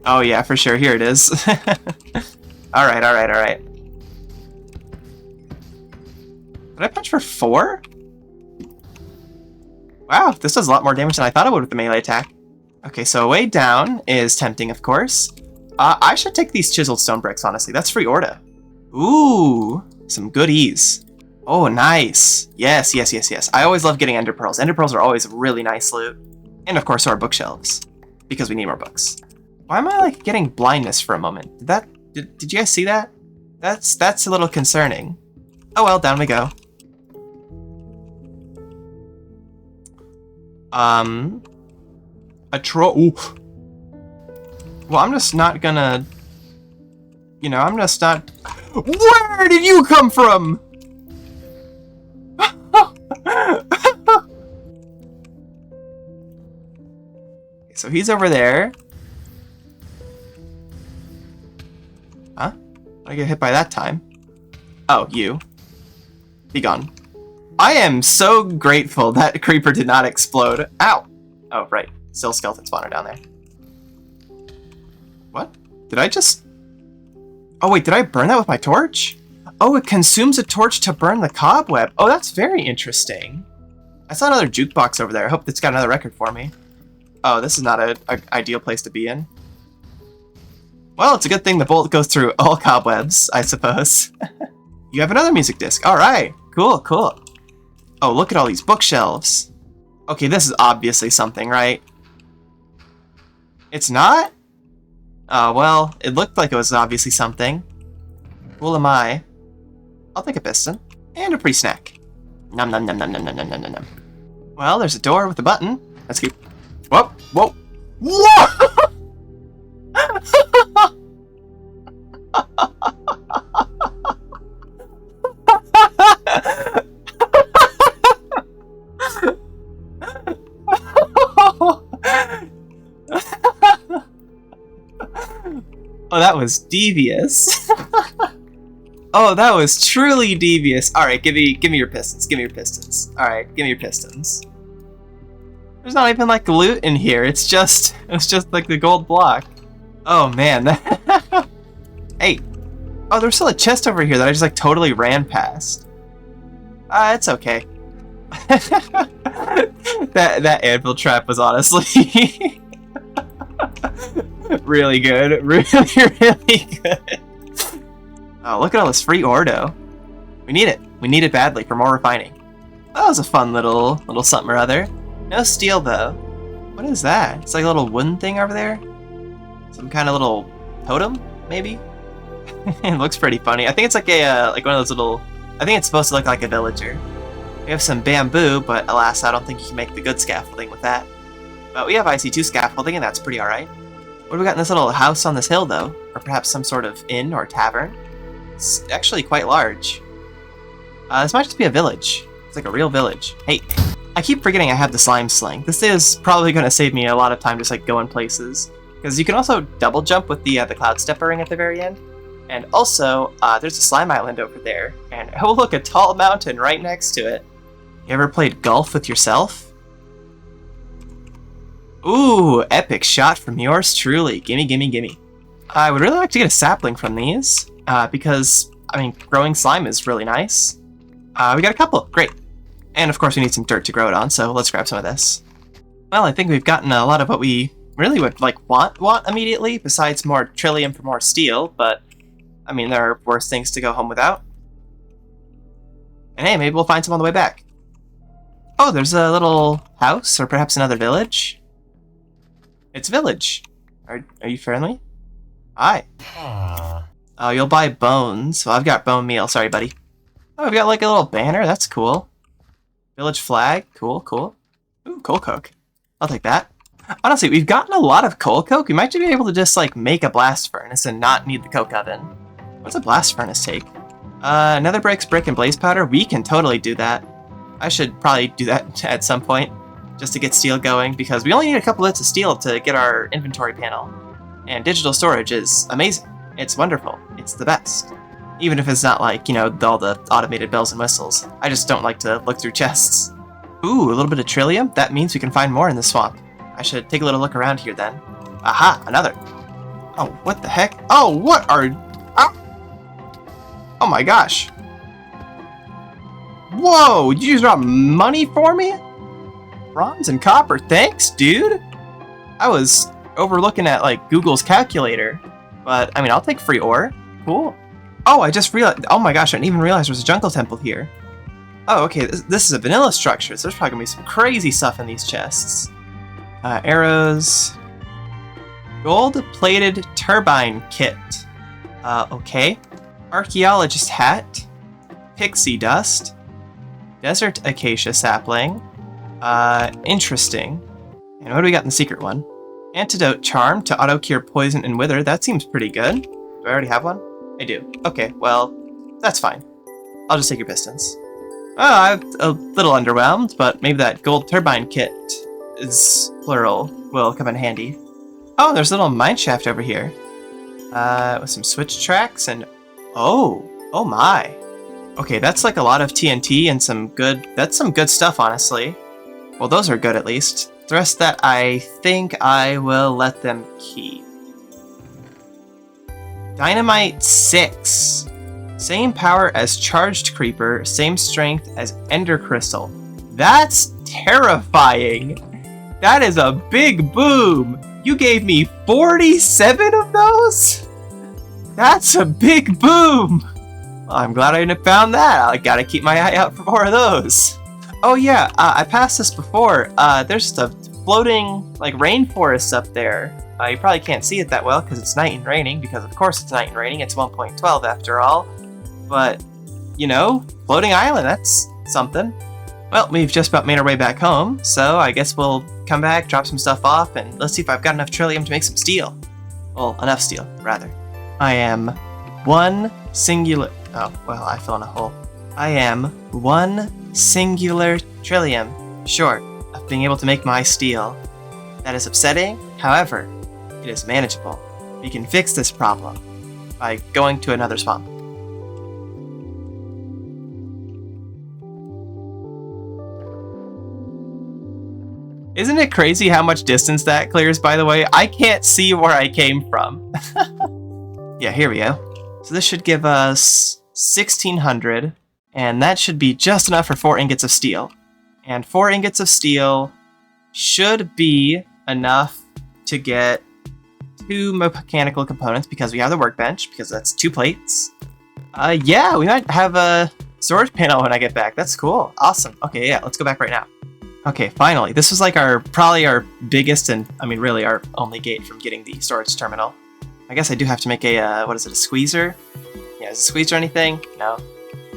Oh, yeah, for sure. Here it is. Alright, alright, alright. Did I punch for 4? Wow, this does a lot more damage than I thought it would with the melee attack. Okay, so way down is tempting, of course. I should take these chiseled stone bricks, honestly. That's free order. Ooh, some goodies. Oh, nice. Yes, yes, yes, yes. I always love getting ender pearls. Ender pearls are always really nice loot. And of course, our bookshelves, because we need more books. Why am I like getting blindness for a moment? Did you guys see that? That's a little concerning. Oh well, down we go. A troll. Ooh. Well, I'm just not gonna. You know, I'm just not. Where did you come from? So he's over there. Huh? I get hit by that time. Oh, you. Be gone. I am so grateful that creeper did not explode. Ow! Oh, right. Still skeleton spawner down there. What? Did I just... Oh, wait, did I burn that with my torch? Oh, it consumes a torch to burn the cobweb. Oh, that's very interesting. I saw another jukebox over there. I hope it's got another record for me. Oh, this is not an ideal place to be in. Well, it's a good thing the bolt goes through all cobwebs, I suppose. You have another music disc. All right. Cool, cool. Oh, look at all these bookshelves. Okay, this is obviously something, right? It's not? Oh, well, it looked like it was obviously something. Fool am I. I'll take a piston. And a pre-snack. Nom nom nom nom nom nom nom nom nom. Well, there's a door with a button. Let's keep... Whoa! Whoa! Whoa! Oh, that was devious. Oh, that was truly devious. All right, give me your pistons. Give me your pistons. All right, give me your pistons. There's not even like loot in here. It's just like the gold block. Oh man. Hey. Oh, there's still a chest over here that I just like totally ran past. It's okay. that anvil trap was honestly really good. Really, really good. Oh, look at all this free ordo. We need it. We need it badly for more refining. That was a fun little something or other. No steel though. What is that? It's like a little wooden thing over there. Some kind of little totem, maybe. It looks pretty funny. I think it's like a like one of those little. I think it's supposed to look like a villager. We have some bamboo, but alas, I don't think you can make the good scaffolding with that. But we have IC2 scaffolding, and that's pretty alright. What do we got in this little house on this hill, though? Or perhaps some sort of inn or tavern? It's actually quite large. This might just be a village. It's like a real village. Hey, I keep forgetting I have the slime sling. This is probably going to save me a lot of time just like going places. Because you can also double jump with the cloud stepper ring at the very end. And also, there's a slime island over there. And oh look, a tall mountain right next to it. You ever played golf with yourself? Ooh, epic shot from yours truly. Gimme, gimme, gimme. I would really like to get a sapling from these. Because, I mean, growing slime is really nice. We got a couple. Great. And of course we need some dirt to grow it on, so let's grab some of this. Well, I think we've gotten a lot of what we really would like want immediately, besides more trillium for more steel, but I mean, there are worse things to go home without. And hey, maybe we'll find some on the way back. Oh, there's a little house, or perhaps another village. It's a village. Are you friendly? Hi. Oh, you'll buy bones. Well, I've got bone meal. Sorry, buddy. Oh, we've got like a little banner. That's cool. Village flag. Cool, cool. Ooh, coal coke. I'll take that. Honestly, we've gotten a lot of coal coke. We might be able to just, like, make a blast furnace and not need the coke oven. What's a blast furnace take? Nether bricks, brick, and blaze powder. We can totally do that. I should probably do that at some point, just to get steel going, because we only need a couple bits of steel to get our inventory panel. And digital storage is amazing. It's wonderful. It's the best. Even if it's not like, you know, all the automated bells and whistles. I just don't like to look through chests. Ooh, a little bit of trillium? That means we can find more in the swamp. I should take a little look around here then. Aha, another. Oh, what the heck? Oh, what are... Oh my gosh. Whoa, did you just drop money for me? Bronze and copper, thanks, dude. I was overlooking at, like, Google's calculator. But, I mean, I'll take free ore. Cool. Oh, I just realized... Oh my gosh, I didn't even realize there was a jungle temple here. Oh, okay, this is a vanilla structure, so there's probably gonna be some crazy stuff in these chests. Arrows. Gold-plated turbine kit. Okay. Archaeologist hat. Pixie dust. Desert acacia sapling. Interesting. And what do we got in the secret one? Antidote charm to auto-cure poison and wither. That seems pretty good. Do I already have one? I do. Okay, well, that's fine. I'll just take your pistons. Oh, I'm a little underwhelmed, but maybe that gold turbine kit is plural will come in handy. Oh, there's a little mine shaft over here. With some switch tracks and... Oh my. Okay, that's like a lot of TNT and some good... That's some good stuff, honestly. Well, those are good at least. The rest of that, I think I will let them keep. Dynamite 6. Same power as Charged Creeper, same strength as Ender Crystal. That's terrifying! That is a big boom! You gave me 47 of those? That's a big boom! Well, I'm glad I found that. I gotta keep my eye out for more of those. Oh yeah, I passed this before. There's just a floating, like, rainforest up there. You probably can't see it that well because it's night and raining, because of course it's night and raining. It's 1.12 after all. But, you know, floating island, that's something. Well, we've just about made our way back home, so I guess we'll come back, drop some stuff off, and let's see if I've got enough trillium to make some steel. Well, enough steel, rather. I am one singular... Oh, well, I fell in a hole. I am one singular trillium short of being able to make my steel. That is upsetting, however, it is manageable. We can fix this problem by going to another swamp. Isn't it crazy how much distance that clears, by the way? I can't see where I came from. Yeah, here we go. So this should give us 1,600, and that should be just enough for 4 ingots of steel. And 4 ingots of steel should be enough to get 2 mechanical components, because we have the workbench, because that's 2 plates. Yeah, we might have a storage panel when I get back. That's cool. Awesome. Okay, yeah, let's go back right now. Okay, finally. This was like probably our biggest and, I mean, really our only gate from getting the storage terminal. I guess I do have to make a, what is it, a squeezer? Yeah, is it a squeezer or anything? No.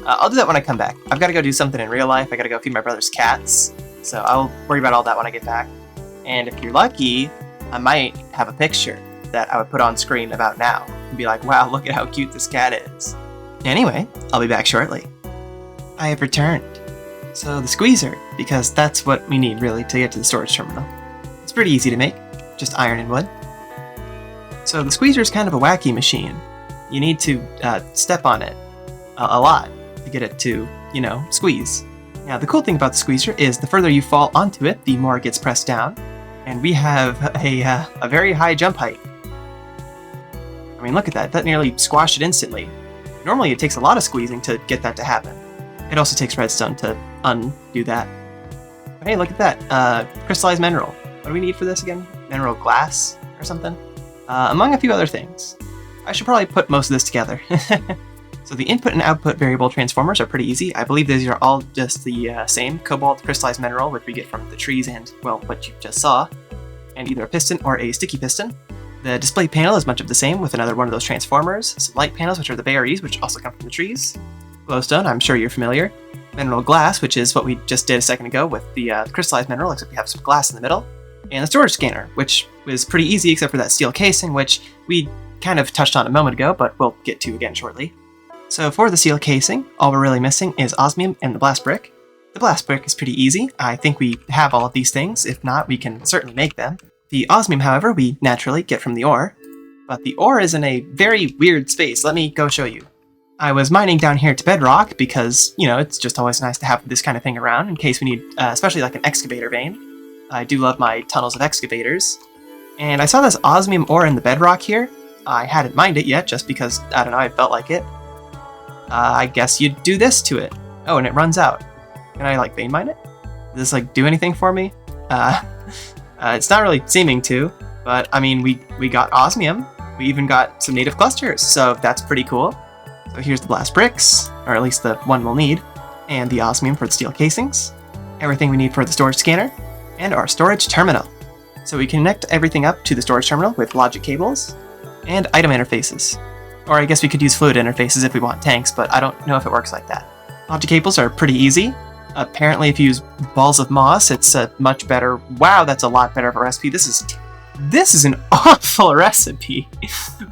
I'll do that when I come back. I've got to go do something in real life. I got to go feed my brother's cats. So I'll worry about all that when I get back. And if you're lucky, I might have a picture that I would put on screen about now. And be like, wow, look at how cute this cat is. Anyway, I'll be back shortly. I have returned. So the squeezer, because that's what we need really to get to the storage terminal. It's pretty easy to make, just iron and wood. So the squeezer is kind of a wacky machine. You need to step on it a lot to get it to, you know, squeeze. Now the cool thing about the squeezer is the further you fall onto it, the more it gets pressed down. And we have a very high jump height. I mean, look at that. That nearly squashed it instantly. Normally it takes a lot of squeezing to get that to happen. It also takes redstone to undo that. But hey, look at that. Crystallized mineral. What do we need for this again? Mineral glass or something? Among a few other things. I should probably put most of this together. So the input and output variable transformers are pretty easy. I believe these are all just the same cobalt crystallized mineral, which we get from the trees and, well, what you just saw. And either a piston or a sticky piston. The display panel is much of the same with another one of those transformers. Some light panels, which are the berries, which also come from the trees. Glowstone, I'm sure you're familiar. mineral glass, which is what we just did a second ago with the crystallized mineral, except we have some glass in the middle. And the storage scanner, which was pretty easy except for that steel casing, which we kind of touched on a moment ago, but we'll get to again shortly. So for the steel casing, all we're really missing is osmium and the blast brick. The blast brick is pretty easy. I think we have all of these things. If not, we can certainly make them. The osmium, however, we naturally get from the ore. But the ore is in a very weird space. Let me go show you. I was mining down here to bedrock because, you know, it's just always nice to have this kind of thing around in case we need, especially like an excavator vein. I do love my tunnels of excavators. And I saw this osmium ore in the bedrock here. I hadn't mined it yet just because, I don't know, I felt like it. I guess you'd do this to it. Oh, and it runs out. Can I, like, vein mine it? Does this, like, do anything for me? It's not really seeming to, but, I mean, we got osmium. We even got some native clusters, so that's pretty cool. So here's the blast bricks, or at least the one we'll need, and the osmium for the steel casings, everything we need for the storage scanner, and our storage terminal. So we connect everything up to the storage terminal with logic cables and item interfaces. Or I guess we could use fluid interfaces if we want tanks, but I don't know if it works like that. Logic cables are pretty easy. Apparently if you use balls of moss, it's a much better... Wow, that's a lot better of a recipe. This is an awful recipe.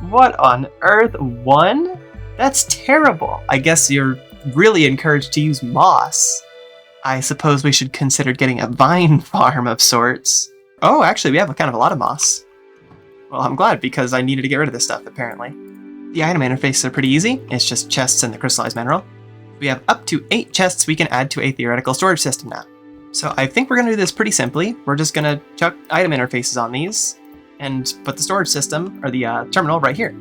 What on earth? 1? That's terrible. I guess you're really encouraged to use moss. I suppose we should consider getting a vine farm of sorts. Oh, actually, we have kind of a lot of moss. Well, I'm glad, because I needed to get rid of this stuff, apparently. The item interfaces are pretty easy. It's just chests and the crystallized mineral. We have up to 8 chests we can add to a theoretical storage system now. So I think we're going to do this pretty simply. We're just going to chuck item interfaces on these and put the storage system, or the terminal, right here.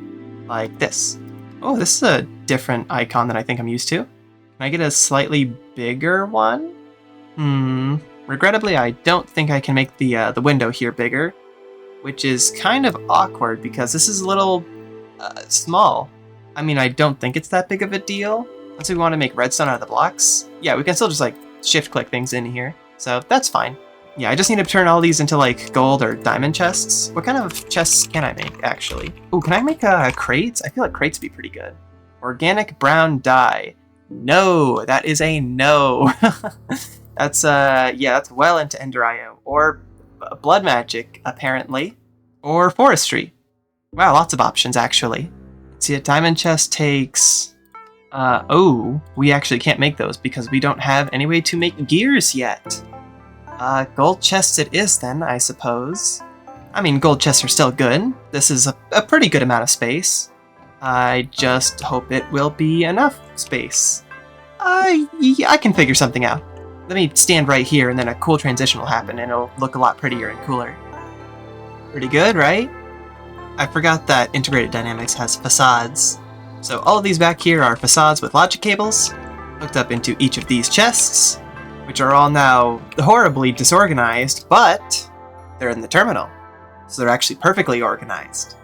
Like this. Oh, this is a different icon than I think I'm used to. Can I get a slightly bigger one? Regrettably, I don't think I can make the window here bigger, which is kind of awkward because this is a little small. I mean, I don't think it's that big of a deal. Unless we want to make redstone out of the blocks. Yeah, we can still just like shift-click things in here, so that's fine. Yeah, I just need to turn all these into like gold or diamond chests. What kind of chests can I make, actually? Ooh, can I make crates? I feel like crates would be pretty good. Organic brown dye. No, that is a no. That's, yeah, that's well into Ender IO. Or blood magic, apparently. Or forestry. Wow, lots of options, actually. Let's see, a diamond chest takes... oh, we actually can't make those because we don't have any way to make gears yet. Gold chests it is then, I suppose. I mean, gold chests are still good. This is a pretty good amount of space. I just hope it will be enough space. Yeah, I can figure something out. Let me stand right here and then a cool transition will happen and it'll look a lot prettier and cooler. Pretty good, right? I forgot that Integrated Dynamics has facades. So all of these back here are facades with logic cables, hooked up into each of these chests, which are all now horribly disorganized, but they're in the terminal. So they're actually perfectly organized.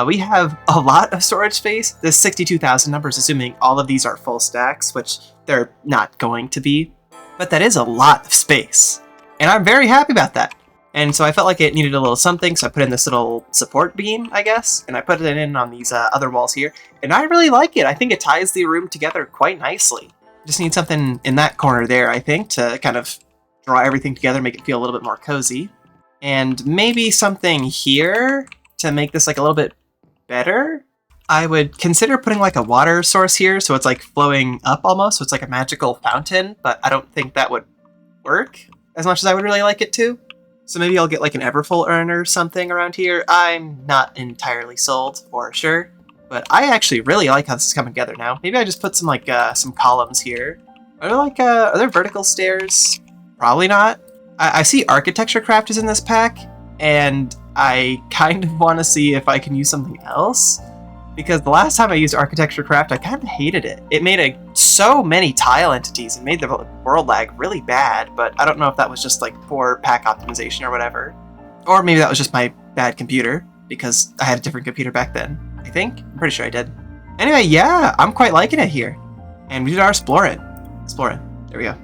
We have a lot of storage space. This 62,000 number is assuming all of these are full stacks, which they're not going to be. But that is a lot of space. And I'm very happy about that. And so I felt like it needed a little something, so I put in this little support beam, I guess, and I put it in on these other walls here. And I really like it. I think it ties the room together quite nicely. Just need something in that corner there, I think, to kind of draw everything together, make it feel a little bit more cozy. And maybe something here to make this like a little bit better. I would consider putting like a water source here, so it's like flowing up almost, so it's like a magical fountain, but I don't think that would work as much as I would really like it to. So maybe I'll get like an Everfull urn or something around here. I'm not entirely sold for sure, but I actually really like how this is coming together now. Maybe I just put some like some columns here. Are there vertical stairs? Probably not. I see architecture craft is in this pack, and I kind of want to see if I can use something else, because the last time I used architecture craft, I kind of hated it. It made so many tile entities and made the world lag really bad, but I don't know if that was just like poor pack optimization or whatever. Or maybe that was just my bad computer, because I had a different computer back then, I think. I'm pretty sure I did. Anyway, yeah, I'm quite liking it here. And we did our splorin. There we go.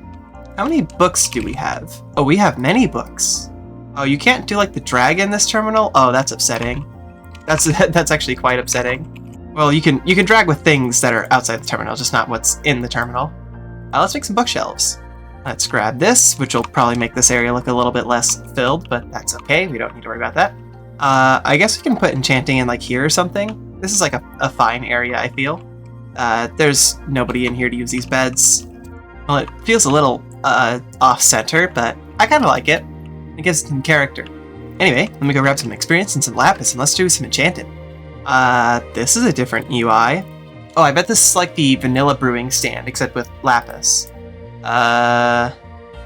How many books do we have? Oh, we have many books. Oh, you can't do like the drag in this terminal? Oh, that's upsetting. That's actually quite upsetting. Well, you can drag with things that are outside the terminal, just not what's in the terminal. Let's make some bookshelves. Let's grab this, which will probably make this area look a little bit less filled, but that's okay. We don't need to worry about that. I guess we can put enchanting in like here or something. This is like a fine area, I feel. There's nobody in here to use these beds. Well, it feels a little off-center, but I kind of like it. It gives it some character. Anyway, let me go grab some experience and some lapis, and let's do some enchanting. This is a different UI. Oh, I bet this is like the vanilla brewing stand, except with lapis.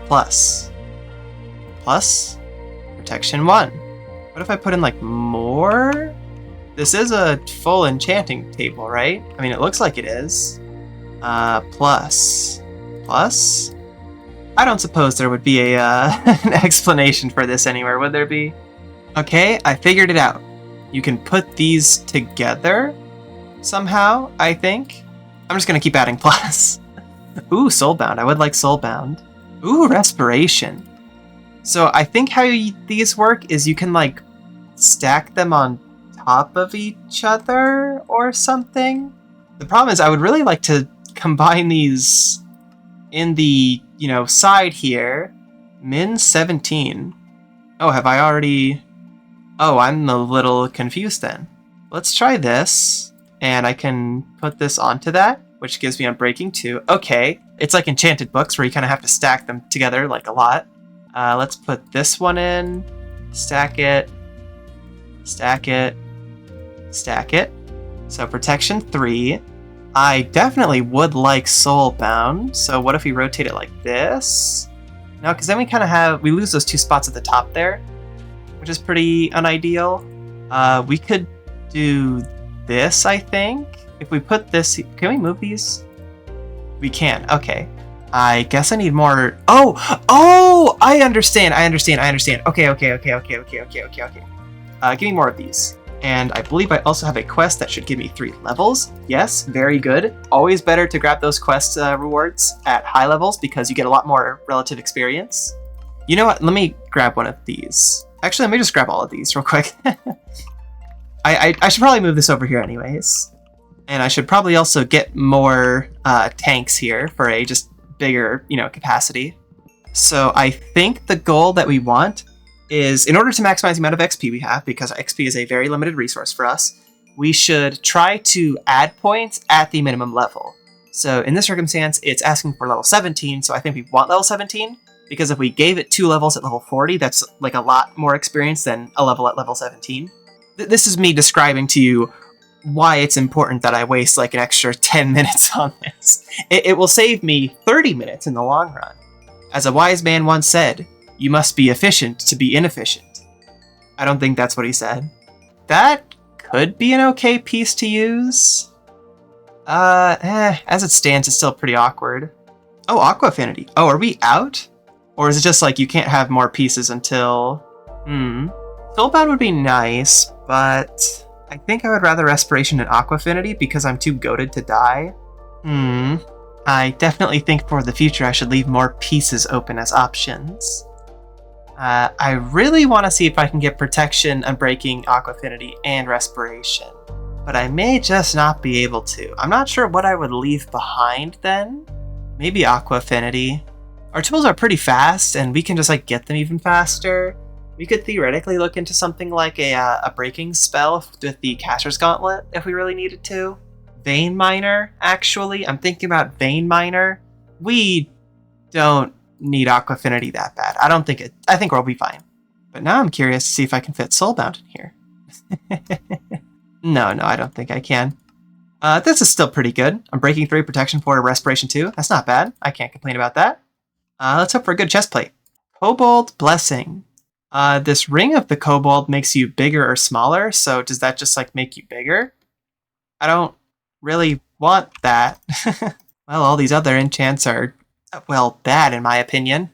Plus. Protection 1. What if I put in like more? This is a full enchanting table, right? I mean, it looks like it is. Plus. I don't suppose there would be a an explanation for this anywhere, would there be? Okay, I figured it out. You can put these together somehow, I think. I'm just gonna keep adding plus. Ooh, soulbound. I would like soulbound. Ooh, respiration. So I think how these work is you can like stack them on top of each other or something. The problem is I would really like to combine these in the, side here. Min 17. Oh, have I already... Oh, I'm a little confused then. Let's try this, and I can put this onto that, which gives me Unbreaking 2. Okay, it's like enchanted books where you kind of have to stack them together like a lot. Let's put this one in, stack it. So protection 3. I definitely would like soulbound, so what if we rotate it like this? No, because then we lose those 2 spots at the top there, which is pretty unideal. We could do this, I think. If we put this, can we move these? We can, okay. I guess I need more, oh, I understand. Okay. Give me more of these. And I believe I also have a quest that should give me 3 levels. Yes, very good. Always better to grab those quest rewards at high levels because you get a lot more relative experience. You know what? Let me grab one of these. Actually, let me just grab all of these real quick. I should probably move this over here anyways. And I should probably also get more tanks here for a just bigger, capacity. So I think the goal that we want is, in order to maximize the amount of XP we have, because XP is a very limited resource for us, we should try to add points at the minimum level. So in this circumstance, it's asking for level 17, so I think we want level 17, because if we gave it 2 levels at level 40, that's like a lot more experience than a level at level 17. This is me describing to you why it's important that I waste like an extra 10 minutes on this. It will save me 30 minutes in the long run. As a wise man once said, you must be efficient to be inefficient. I don't think that's what he said. That could be an okay piece to use. As it stands, it's still pretty awkward. Oh, Aqua Affinity. Oh, are we out? Or is it just like you can't have more pieces until... Soulbound would be nice, but I think I would rather Respiration and Aqua Affinity because I'm too goated to die. I definitely think for the future I should leave more pieces open as options. I really want to see if I can get Protection, Unbreaking, Aqua Affinity, and Respiration. But I may just not be able to. I'm not sure what I would leave behind then. Maybe Aqua Affinity. Our tools are pretty fast, and we can just like get them even faster. We could theoretically look into something like a breaking spell with the Caster's Gauntlet if we really needed to. Vein Miner, actually. I'm thinking about Vein Miner. We don't need Aqua Affinity that bad. I think we'll be fine. But now I'm curious to see if I can fit Soulbound in here. No, I don't think I can. This is still pretty good. I'm Breaking 3, Protection 4, Respiration 2. That's not bad. I can't complain about that. Let's hope for a good chest plate. Kobold Blessing. This Ring of the Kobold makes you bigger or smaller, so does that just like make you bigger? I don't really want that. Well, all these other enchants are, well, bad in my opinion.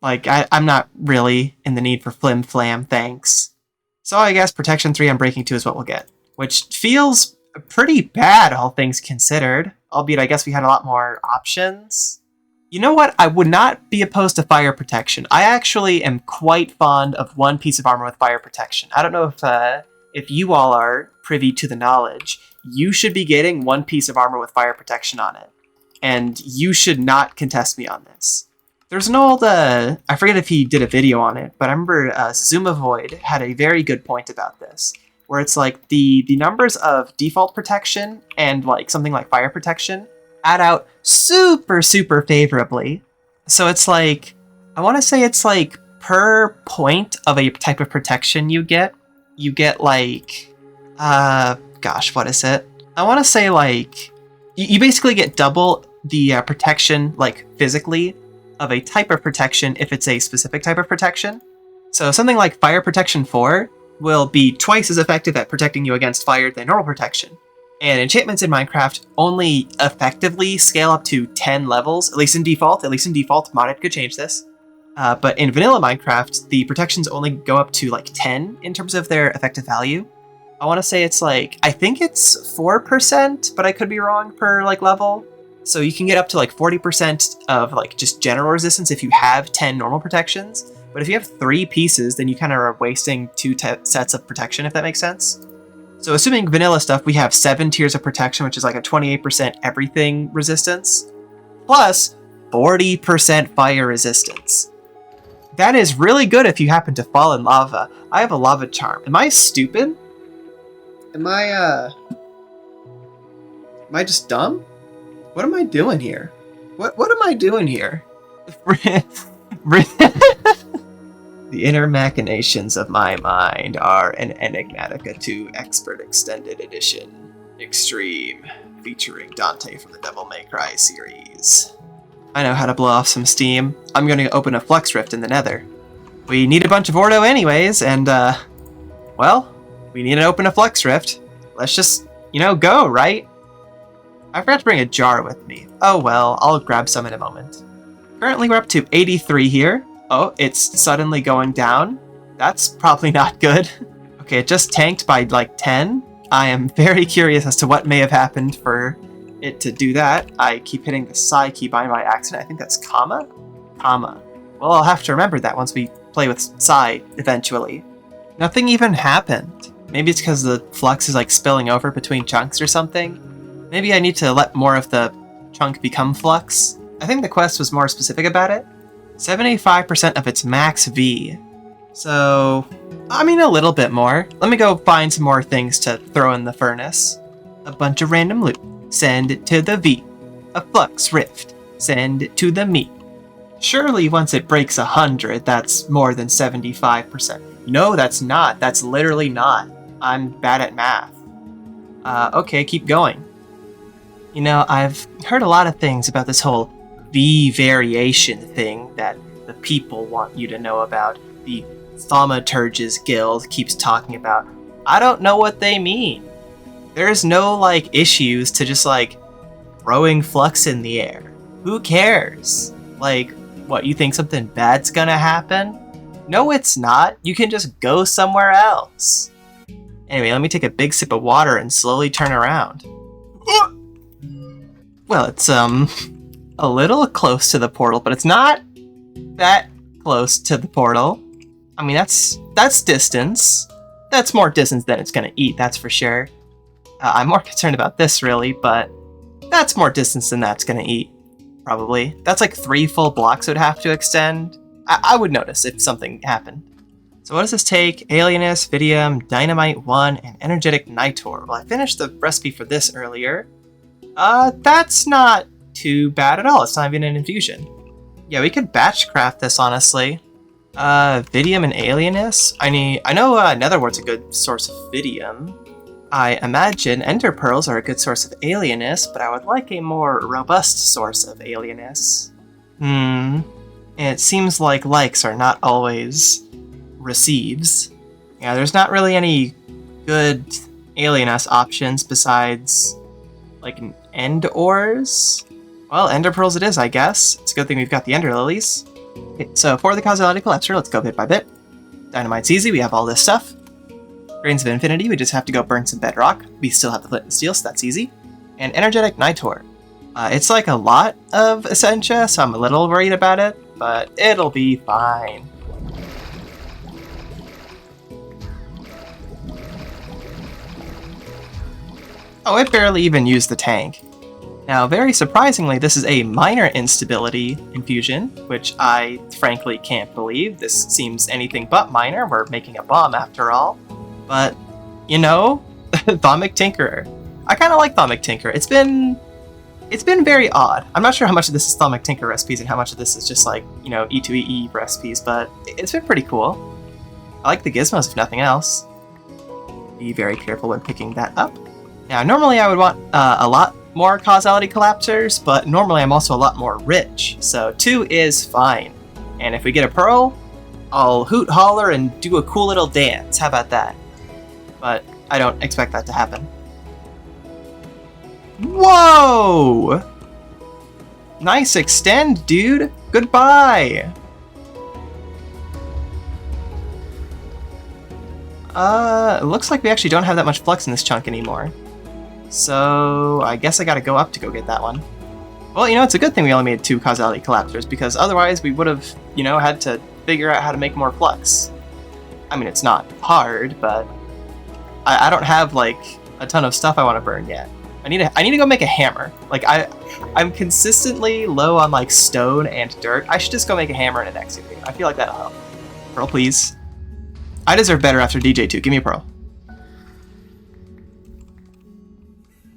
Like, I'm not really in the need for flim flam, thanks. So I guess Protection 3 on Breaking 2 is what we'll get. Which feels pretty bad, all things considered. Albeit, I guess we had a lot more options. You know what? I would not be opposed to fire protection. I actually am quite fond of one piece of armor with fire protection. I don't know if you all are privy to the knowledge. You should be getting one piece of armor with fire protection on it. and you should not contest me on this. There's an old, I forget if he did a video on it, but I remember Zuma Void had a very good point about this, where it's like the numbers of default protection and like something like fire protection add out super favorably. So it's like, I want to say it's like per point of a type of protection you get like, gosh, what is it? I want to say like, you basically get double the protection, like physically, of a type of protection if it's a specific type of protection. So something like Fire Protection 4 will be twice as effective at protecting you against fire than normal protection. And enchantments in Minecraft only effectively scale up to 10 levels, at least in default. Modded could change this. But in vanilla Minecraft, the protections only go up to like 10 in terms of their effective value. I want to say it's like, I think it's 4%, but I could be wrong per like level. So you can get up to like 40% of like just general resistance if you have 10 normal protections. But if you have 3 pieces, then you kind of are wasting 2 sets of protection, if that makes sense. So assuming vanilla stuff, we have 7 tiers of protection, which is like a 28% everything resistance, plus 40% fire resistance. That is really good if you happen to fall in lava. I have a lava charm. Am I stupid? Am I just dumb? What am I doing here? What am I doing here? The inner machinations of my mind are an Enigmatica 2 Expert Extended Edition Extreme, featuring Dante from the Devil May Cry series. I know how to blow off some steam. I'm going to open a flux rift in the nether. We need a bunch of ordo anyways, and well, we need to open a flux rift. Let's just, go, right? I forgot to bring a jar with me. Oh well, I'll grab some in a moment. Currently we're up to 83 here. Oh, it's suddenly going down. That's probably not good. Okay, it just tanked by like 10. I am very curious as to what may have happened for it to do that. I keep hitting the psi key by accident. I think that's comma? Comma. Well, I'll have to remember that once we play with psi eventually. Nothing even happened. Maybe it's because the flux is like spilling over between chunks or something. Maybe I need to let more of the chunk become flux. I think the quest was more specific about it. 75% of its max V. So, I mean a little bit more. Let me go find some more things to throw in the furnace. A bunch of random loot. Send it to the V. A flux rift. Send it to the me. Surely once it breaks 100, that's more than 75%. No, that's not. That's literally not. I'm bad at math. Okay, keep going. I've heard a lot of things about this whole V variation thing that the people want you to know about. The Thaumaturges Guild keeps talking about. I don't know what they mean. There's no, issues to just, throwing flux in the air. Who cares? What, you think something bad's gonna happen? No, it's not. You can just go somewhere else. Anyway, let me take a big sip of water and slowly turn around. Well, it's, a little close to the portal, but it's not that close to the portal. I mean, that's distance. That's more distance than it's gonna eat, that's for sure. I'm more concerned about this, really, but that's more distance than that's gonna eat, probably. That's like 3 full blocks it would have to extend. I would notice if something happened. So what does this take? Alienus, Vidium, Dynamite 1, and Energetic Nitor. Well, I finished the recipe for this earlier. That's not too bad at all. It's not even an infusion. Yeah, we could batch craft this, honestly. Vidium and Alienus? I know Netherwart's a good source of Vidium. I imagine Ender Pearls are a good source of Alienus, but I would like a more robust source of Alienus. And it seems like likes are not always receives. Yeah, there's not really any good Alienus options besides, End Ores? Well, Ender Pearls it is, I guess. It's a good thing we've got the Ender Lilies. Okay, so for the Causality Collapser, let's go bit by bit. Dynamite's easy, we have all this stuff. Grains of Infinity, we just have to go burn some bedrock. We still have the flint and steel, so that's easy. And Energetic Nitor. It's a lot of Essentia, so I'm a little worried about it, but it'll be fine. Oh, it barely even used the tank. Now, very surprisingly, this is a minor instability infusion, which I frankly can't believe. This seems anything but minor. We're making a bomb after all. But, you know, Thaumic Tinkerer. I kind of like Thaumic Tinkerer. It's been very odd. I'm not sure how much of this is Thaumic Tinker recipes and how much of this is just like, you know, E2E recipes, but it's been pretty cool. I like the gizmos if nothing else. Be very careful when picking that up. Now, normally I would want a lot more causality collapsers, but normally I'm also a lot more rich, so 2 is fine. And if we get a pearl, I'll hoot, holler, and do a cool little dance. How about that? But I don't expect that to happen. Whoa! Nice extend, dude! Goodbye! It looks like we actually don't have that much flux in this chunk anymore. So, I guess I gotta go up to go get that one. Well, you know, it's a good thing we only made 2 causality collapsers, because otherwise we would have, you know, had to figure out how to make more flux. I mean, it's not hard, but I don't have, like, a ton of stuff I want to burn yet. I need to go make a hammer. Like, I'm consistently low on, like, stone and dirt. I should just go make a hammer and an excavator. I feel like that'll help. Pearl, please. I deserve better after DJ2. Give me a pearl.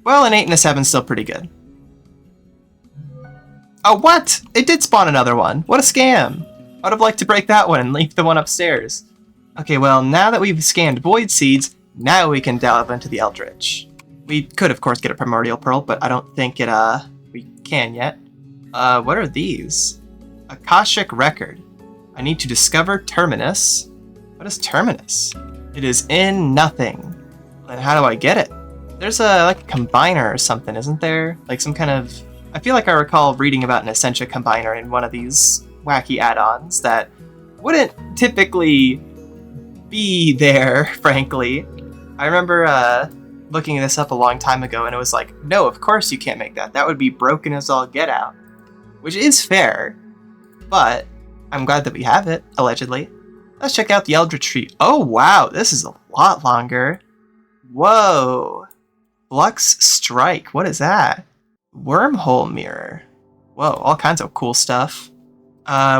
Well, an 8 and a 7 is still pretty good. Oh, what? It did spawn another one. What a scam. I would have liked to break that one and leave the one upstairs. Okay, well, now that we've scanned void seeds, now we can delve into the Eldritch. We could, of course, get a primordial pearl, but I don't think we can yet. What are these? Akashic record. I need to discover Terminus. What is Terminus? It is in nothing. Then how do I get it? There's like a combiner or something, isn't there? Like some kind of... I feel like I recall reading about an Essentia combiner in one of these wacky add-ons that wouldn't typically be there, frankly. I remember looking this up a long time ago, and it was like, no, of course you can't make that. That would be broken as all get out. Which is fair, but I'm glad that we have it, allegedly. Let's check out the Eldritch tree. Oh, wow, this is a lot longer. Whoa. Flux Strike, what is that? Wormhole Mirror. Whoa, all kinds of cool stuff.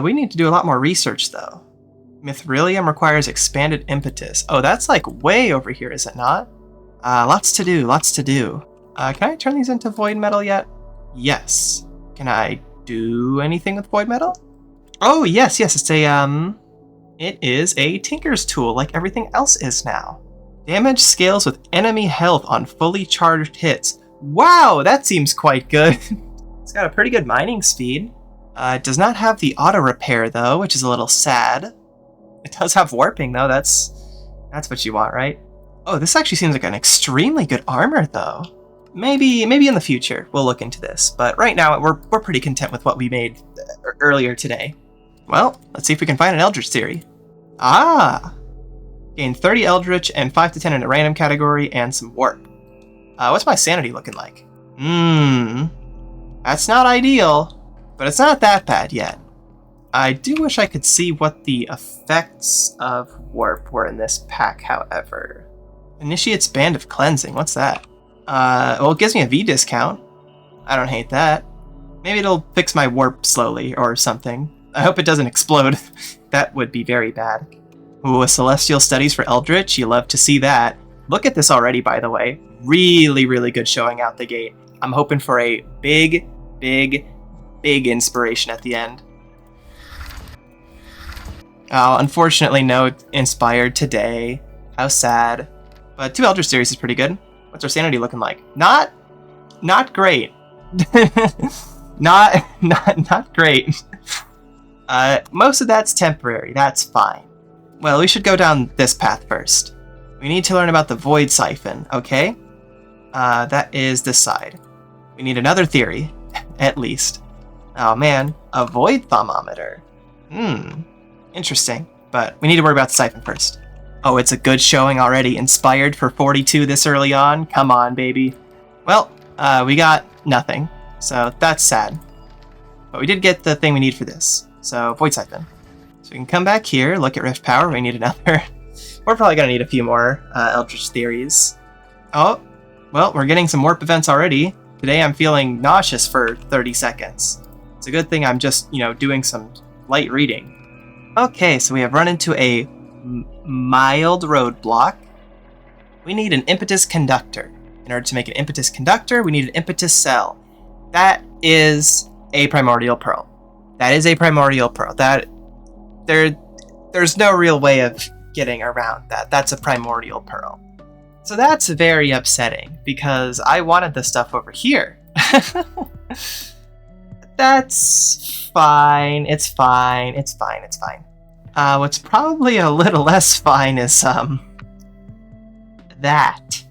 We need to do a lot more research, though. Mithrilium requires expanded impetus. Oh, that's like way over here, is it not? Lots to do, lots to do. Can I turn these into void metal yet? Yes. Can I do anything with void metal? Oh, yes, it's a, it is a Tinker's tool, like everything else is now. Damage scales with enemy health on fully charged hits. Wow, that seems quite good. It's got a pretty good mining speed. It does not have the auto repair though, which is a little sad. It does have warping though, that's what you want, right? Oh, this actually seems like an extremely good armor though. Maybe in the future we'll look into this, but right now we're pretty content with what we made earlier today. Well, let's see if we can find an Eldritch theory. Ah! Gain 30 Eldritch and 5 to 10 in a random category and some warp. What's my sanity looking like? That's not ideal, but it's not that bad yet. I do wish I could see what the effects of warp were in this pack, however. Initiates Band of Cleansing, what's that? Well, it gives me a V discount. I don't hate that. Maybe it'll fix my warp slowly or something. I hope it doesn't explode. That would be very bad. Ooh, a Celestial Studies for Eldritch, you love to see that. Look at this already, by the way. Really, really good showing out the gate. I'm hoping for a big inspiration at the end. Oh, unfortunately no inspired today. How sad. But 2 Eldritch series is pretty good. What's our sanity looking like? Not great. not great. Most of that's temporary, that's fine. Well, we should go down this path first. We need to learn about the Void Siphon, okay? That is this side. We need another theory, at least. Oh man, a Void Thermometer. Interesting, but we need to worry about the Siphon first. Oh, it's a good showing already, inspired for 42 this early on? Come on, baby. Well, we got nothing, so that's sad. But we did get the thing we need for this, so Void Siphon. So we can come back here, look at Rift Power, we need another. We're probably going to need a few more Eldritch theories. Oh, well, we're getting some warp events already. Today I'm feeling nauseous for 30 seconds. It's a good thing I'm just, doing some light reading. Okay, so we have run into a mild roadblock. We need an impetus conductor. In order to make an impetus conductor, we need an impetus cell. That is a primordial pearl. There's no real way of getting around that. That's a primordial pearl. So that's very upsetting because I wanted the stuff over here. That's fine. It's fine. What's probably a little less fine is that.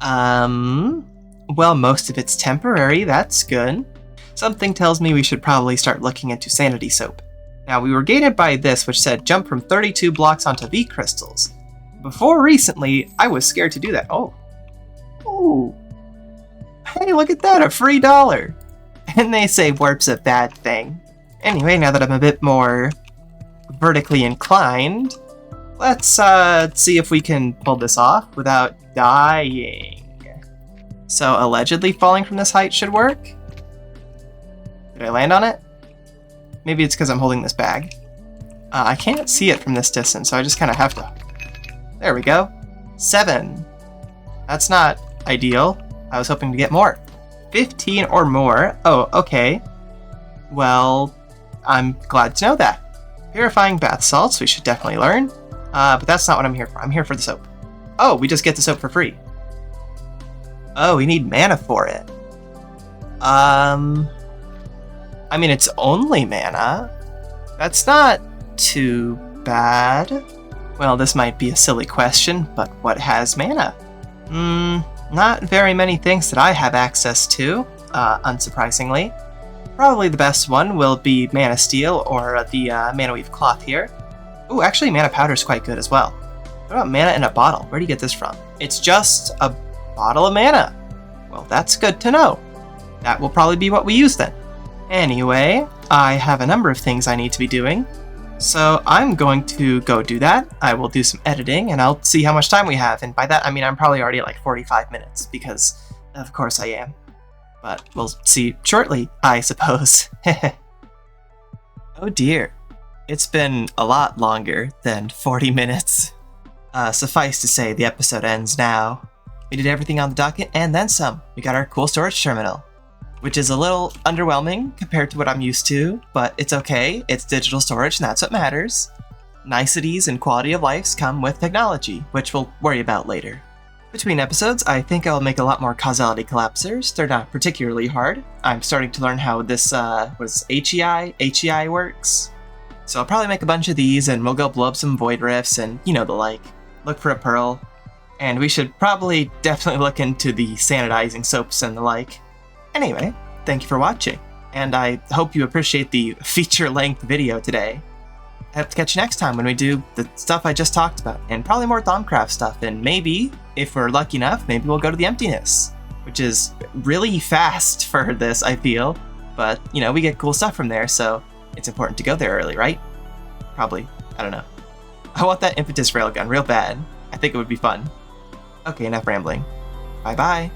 Well, most of it's temporary. That's good. Something tells me we should probably start looking into sanity soap. Now, we were gated by this, which said jump from 32 blocks onto V crystals. Before recently, I was scared to do that. Oh. Ooh. Hey, look at that, a free $1. And they say warp's a bad thing. Anyway, now that I'm a bit more vertically inclined, let's see if we can pull this off without dying. So, allegedly falling from this height should work? Did I land on it? Maybe it's because I'm holding this bag. I can't see it from this distance, so I just kind of have to... There we go. 7. That's not ideal. I was hoping to get more. 15 or more. Oh, okay. Well, I'm glad to know that. Purifying bath salts, we should definitely learn. But that's not what I'm here for. I'm here for the soap. Oh, we just get the soap for free. Oh, we need mana for it. I mean, it's only mana. That's not too bad. Well, this might be a silly question, but what has mana? Not very many things that I have access to, unsurprisingly. Probably the best one will be Mana Steel or the Mana Weave Cloth here. Ooh, actually Mana Powder is quite good as well. What about mana in a bottle? Where do you get this from? It's just a bottle of mana. Well, that's good to know. That will probably be what we use then. Anyway, I have a number of things I need to be doing, so I'm going to go do that. I will do some editing, and I'll see how much time we have, and by that I mean I'm probably already at like 45 minutes, because of course I am. But we'll see shortly, I suppose. Oh dear. It's been a lot longer than 40 minutes. Suffice to say, the episode ends now. We did everything on the docket, and then some. We got our cool storage terminal, which is a little underwhelming compared to what I'm used to, but it's okay. It's digital storage, and that's what matters. Niceties and quality of life come with technology, which we'll worry about later. Between episodes, I think I'll make a lot more causality collapsers. They're not particularly hard. I'm starting to learn how this, HEI works. So I'll probably make a bunch of these, and we'll go blow up some void rifts, and the like. Look for a pearl. And we should probably definitely look into the sanitizing soaps and the like. Anyway, thank you for watching, and I hope you appreciate the feature-length video today. I hope to catch you next time when we do the stuff I just talked about, and probably more Thaumcraft stuff, and maybe, if we're lucky enough, maybe we'll go to the Emptiness, which is really fast for this, I feel, but, we get cool stuff from there, so it's important to go there early, right? Probably. I don't know. I want that impetus railgun real bad. I think it would be fun. Okay, enough rambling. Bye-bye.